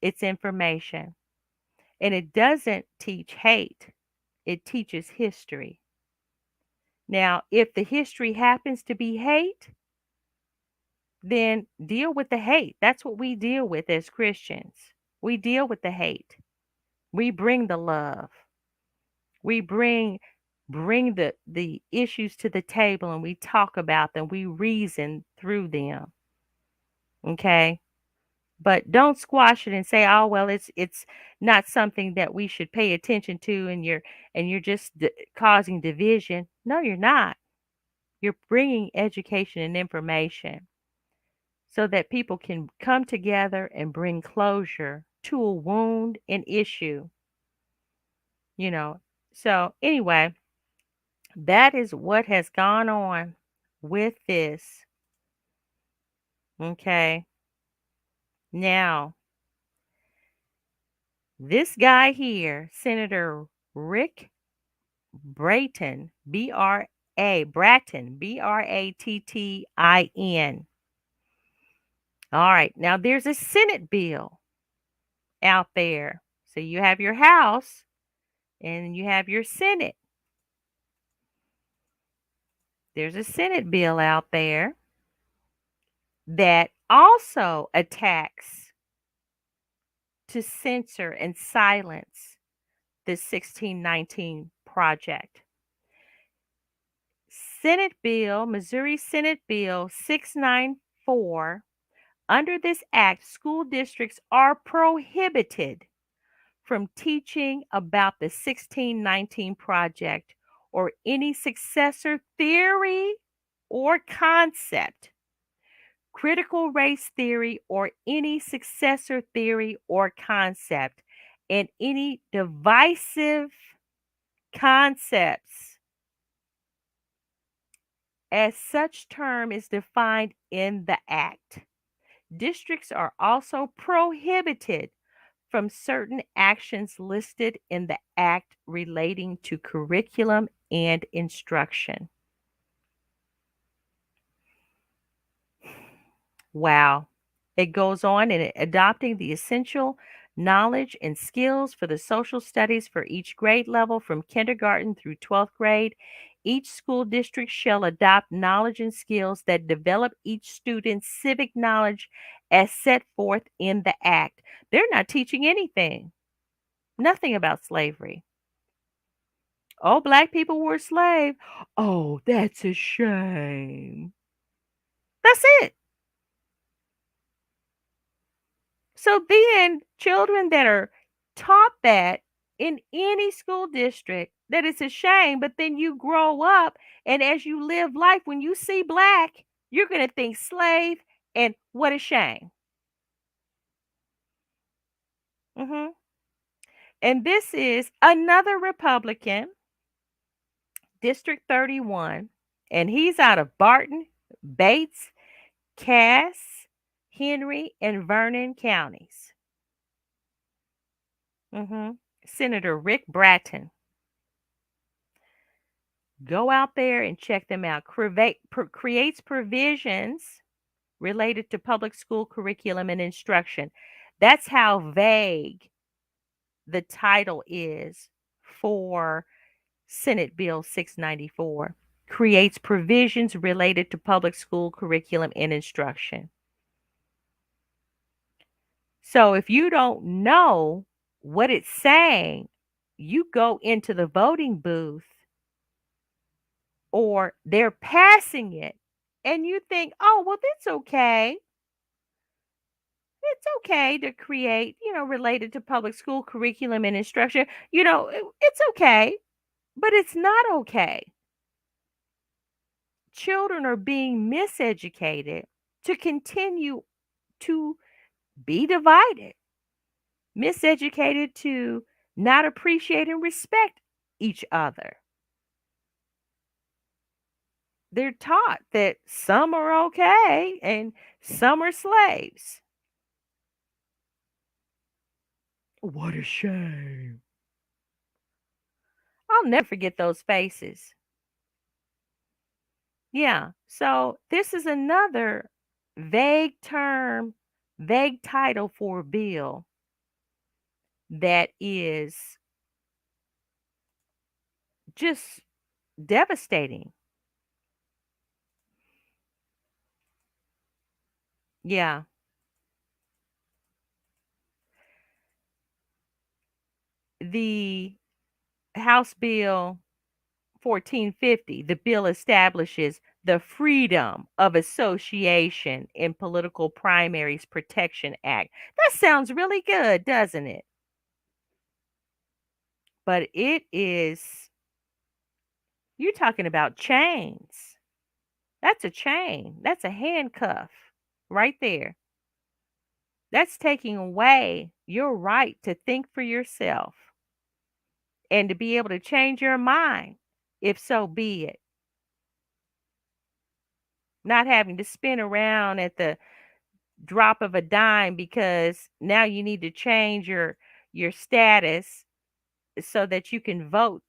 it's information. And it doesn't teach hate, it teaches history. Now, if the history happens to be hate, then deal with the hate. That's what we deal with as Christians. We deal with the hate. We bring the love. We bring the issues to the table and we talk about them. We reason through them. Okay? But don't squash it and say, "Oh, well, it's not something that we should pay attention to, and you're just causing division." No, you're not. You're bringing education and information so that people can come together and bring closure to a wound, an issue, you know. So, anyway, that is what has gone on with this. Okay. Now, this guy here, Senator Rick Bratton, Bratton, Brattin. All right. Now, there's a Senate bill out there. So you have your House and you have your Senate. There's a Senate bill out there that also attacks to censor and silence the 1619 project. Missouri Senate Bill 694. Under this act, school districts are prohibited from teaching about the 1619 project or any successor theory or concept, critical race theory or any successor theory or concept, and any divisive concepts as such term is defined in the Act. Districts are also prohibited from certain actions listed in the Act relating to curriculum and instruction. Wow. It goes on in adopting the essential knowledge and skills for the social studies for each grade level from kindergarten through 12th grade. Each school district shall adopt knowledge and skills that develop each student's civic knowledge as set forth in the Act. They're not teaching anything, nothing about slavery. Oh, black people were slaves. Oh, that's a shame. That's it. So then, children that are taught that in any school district, that it's a shame, but then you grow up and as you live life, when you see black, you're going to think slave and what a shame. hmm And this is another Republican, District 31, and he's out of Barton, Bates, Cass, Henry, and Vernon counties. Senator Rick Bratton. Go out there and check them out. Creates provisions related to public school curriculum and instruction. That's how vague the title is for Senate Bill 694. Creates provisions related to public school curriculum and instruction. So if you don't know what it's saying, you go into the voting booth or they're passing it and you think, oh, well, that's okay. It's okay to create, related to public school curriculum and instruction. It's okay, but it's not okay. Children are being miseducated to continue to be divided, miseducated to not appreciate and respect each other. They're taught that some are okay and some are slaves. What a shame. I'll never forget those faces. Yeah. So this is another vague term, vague title for a bill that is just devastating. Yeah. The House Bill 1450, the bill establishes the Freedom of Association in Political Primaries Protection Act. That sounds really good, doesn't it? But you're talking about chains. That's a chain. That's a handcuff right there. That's taking away your right to think for yourself and to be able to change your mind, if so be it. Not having to spin around at the drop of a dime because now you need to change your status so that you can vote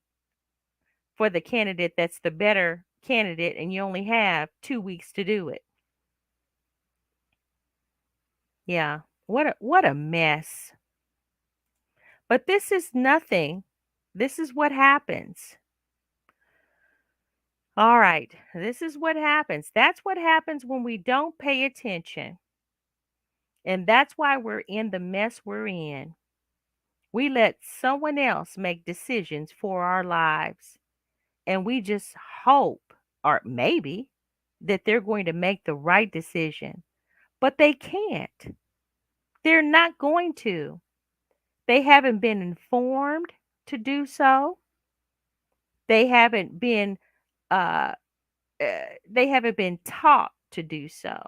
for the candidate that's the better candidate and you only have 2 weeks to do it. Yeah. What a mess. But this is nothing. This is what happens. All right. This is what happens. That's what happens when we don't pay attention. And that's why we're in the mess we're in. We let someone else make decisions for our lives. And we just hope, or maybe, that they're going to make the right decision. But they can't. They're not going to. They haven't been informed to do so. They haven't been uh, they haven't been taught to do so.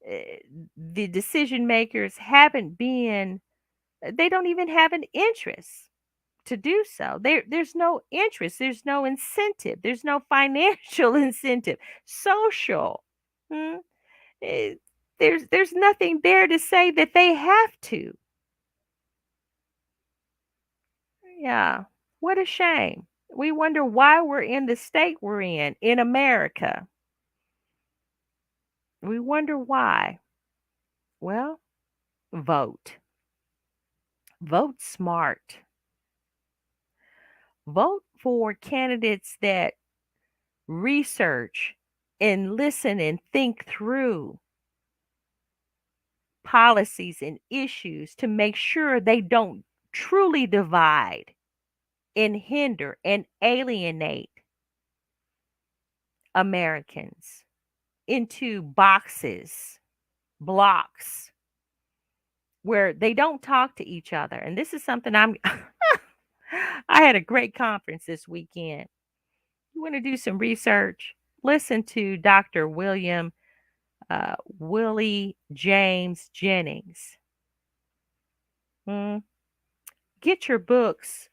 Uh, the decision makers haven't been, they don't even have an interest to do so. There's no interest, there's no incentive, there's no financial incentive, social. Hmm? Eh, there's nothing there to say that they have to. Yeah. What a shame. We wonder why we're in the state we're in America. We wonder why. Well, vote. Vote smart. Vote for candidates that research and listen and think through policies and issues to make sure they don't truly divide and hinder and alienate Americans into boxes, blocks where they don't talk to each other. And this is something I had a great conference this weekend. You want to do some research? Listen to Dr. Willie James Jennings. Mm. Get your books,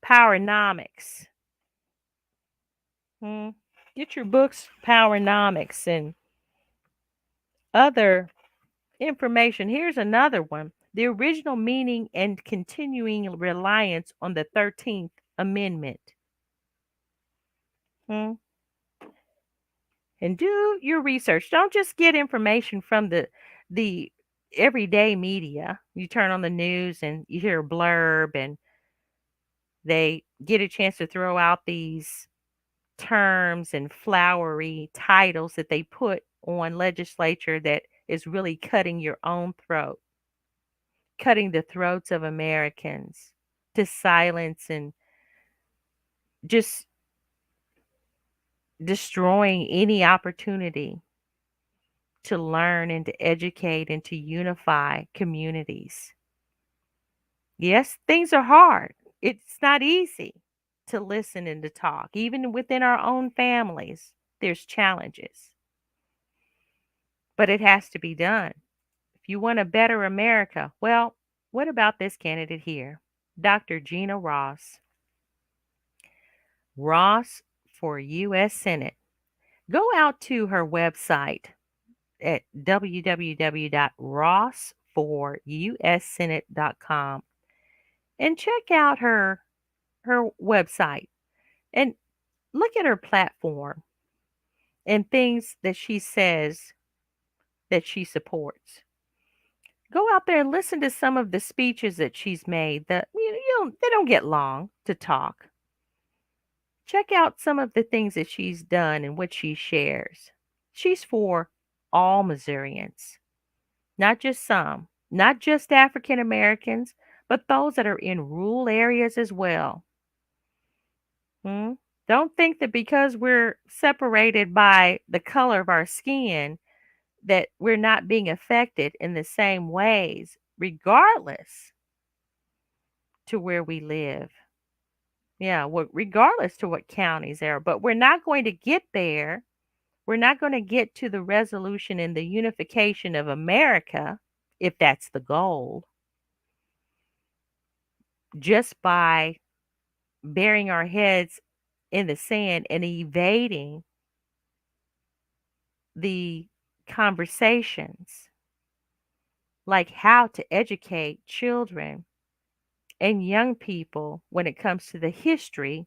Powernomics. Mm. Get your books, Powernomics, and other information. Here's another one: the original meaning and continuing reliance on the 13th Amendment. Mm. And do your research. Don't just get information from the everyday media. You turn on the news and you hear a blurb, and they get a chance to throw out these terms and flowery titles that they put on legislature that is really cutting your own throat, cutting the throats of Americans to silence and just destroying any opportunity to learn and to educate and to unify communities. Yes, things are hard. It's not easy to listen and to talk. Even within our own families, there's challenges, but it has to be done. If you want a better America, well, what about this candidate here? Dr. Gina Ross. Ross for U.S. Senate. Go out to her website at www.rossforussenate.com and check out her website and look at her platform and things that she says that she supports. Go out there and listen to some of the speeches that she's made. That they don't get long to talk. Check out some of the things that she's done and what she shares. She's for all Missourians, not just some, not just African Americans, but those that are in rural areas as well. Hmm? Don't think that because we're separated by the color of our skin that we're not being affected in the same ways, regardless to where we live. Yeah, regardless to what counties there are. But we're not going to get there. We're not going to get to the resolution and the unification of America, if that's the goal, just by burying our heads in the sand and evading the conversations like how to educate children and young people when it comes to the history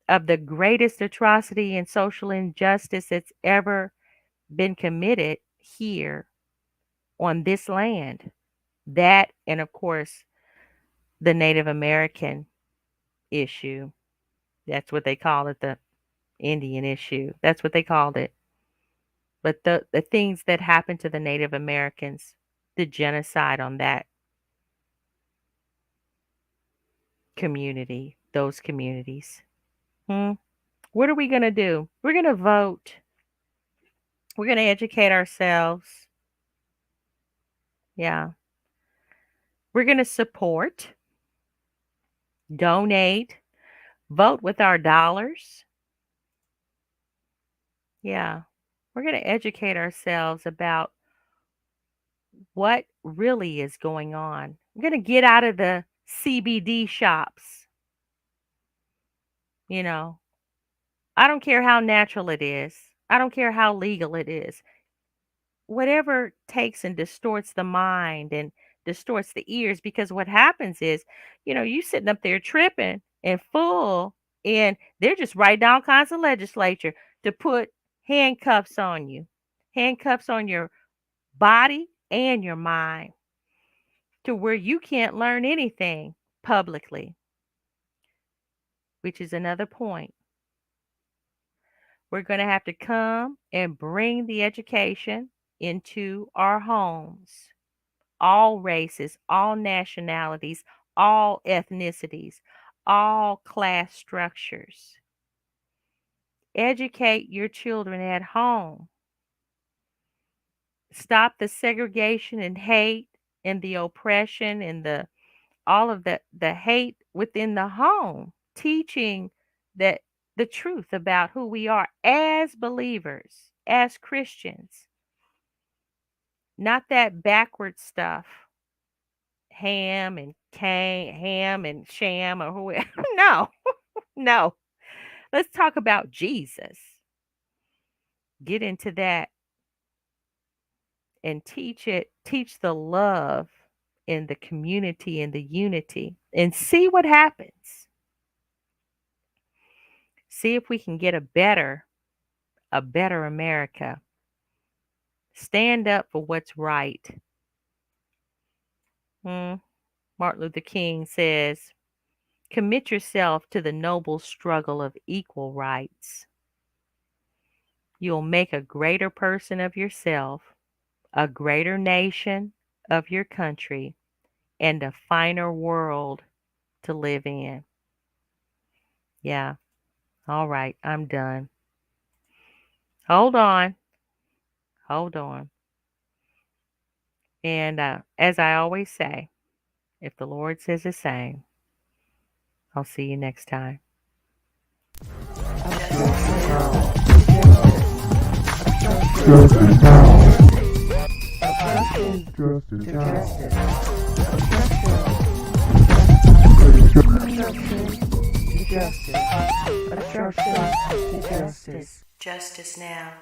of the greatest atrocity and social injustice that's ever been committed here on this land. That, and of course, the Native American issue. That's what they call it, the Indian issue. That's what they called it. But the things that happened to the Native Americans, the genocide on that community, those communities. Hmm? What are we going to do? We're going to vote. We're going to educate ourselves. Yeah. We're going to support, donate, vote with our dollars. Yeah. We're going to educate ourselves about what really is going on. We're going to get out of the CBD shops. You know, I don't care how natural it is, I don't care how legal it is. Whatever takes and distorts the mind and distorts the ears, because what happens is, you sitting up there tripping and full, and they're just writing all kinds of legislature to put handcuffs on you, handcuffs on your body and your mind, to where you can't learn anything publicly, which is another point. We're going to have to come and bring the education into our homes. All races, all nationalities, all ethnicities, all class structures. Educate your children at home. Stop the segregation and hate and the oppression and the all of the hate within the home. Teaching that the truth about who we are as believers, as Christians. Not that backward stuff. Ham and sham or whoever. No, no. Let's talk about Jesus. Get into that and teach the love in the community and the unity, and see what happens. See if we can get a better America. Stand up for what's right. Martin Luther King says, commit yourself to the noble struggle of equal rights. You'll make a greater person of yourself, a greater nation of your country, and a finer world to live in. Yeah. All right. I'm done. Hold on. Hold on. And as I always say, if the Lord says the same, I'll see you next time. Justice now.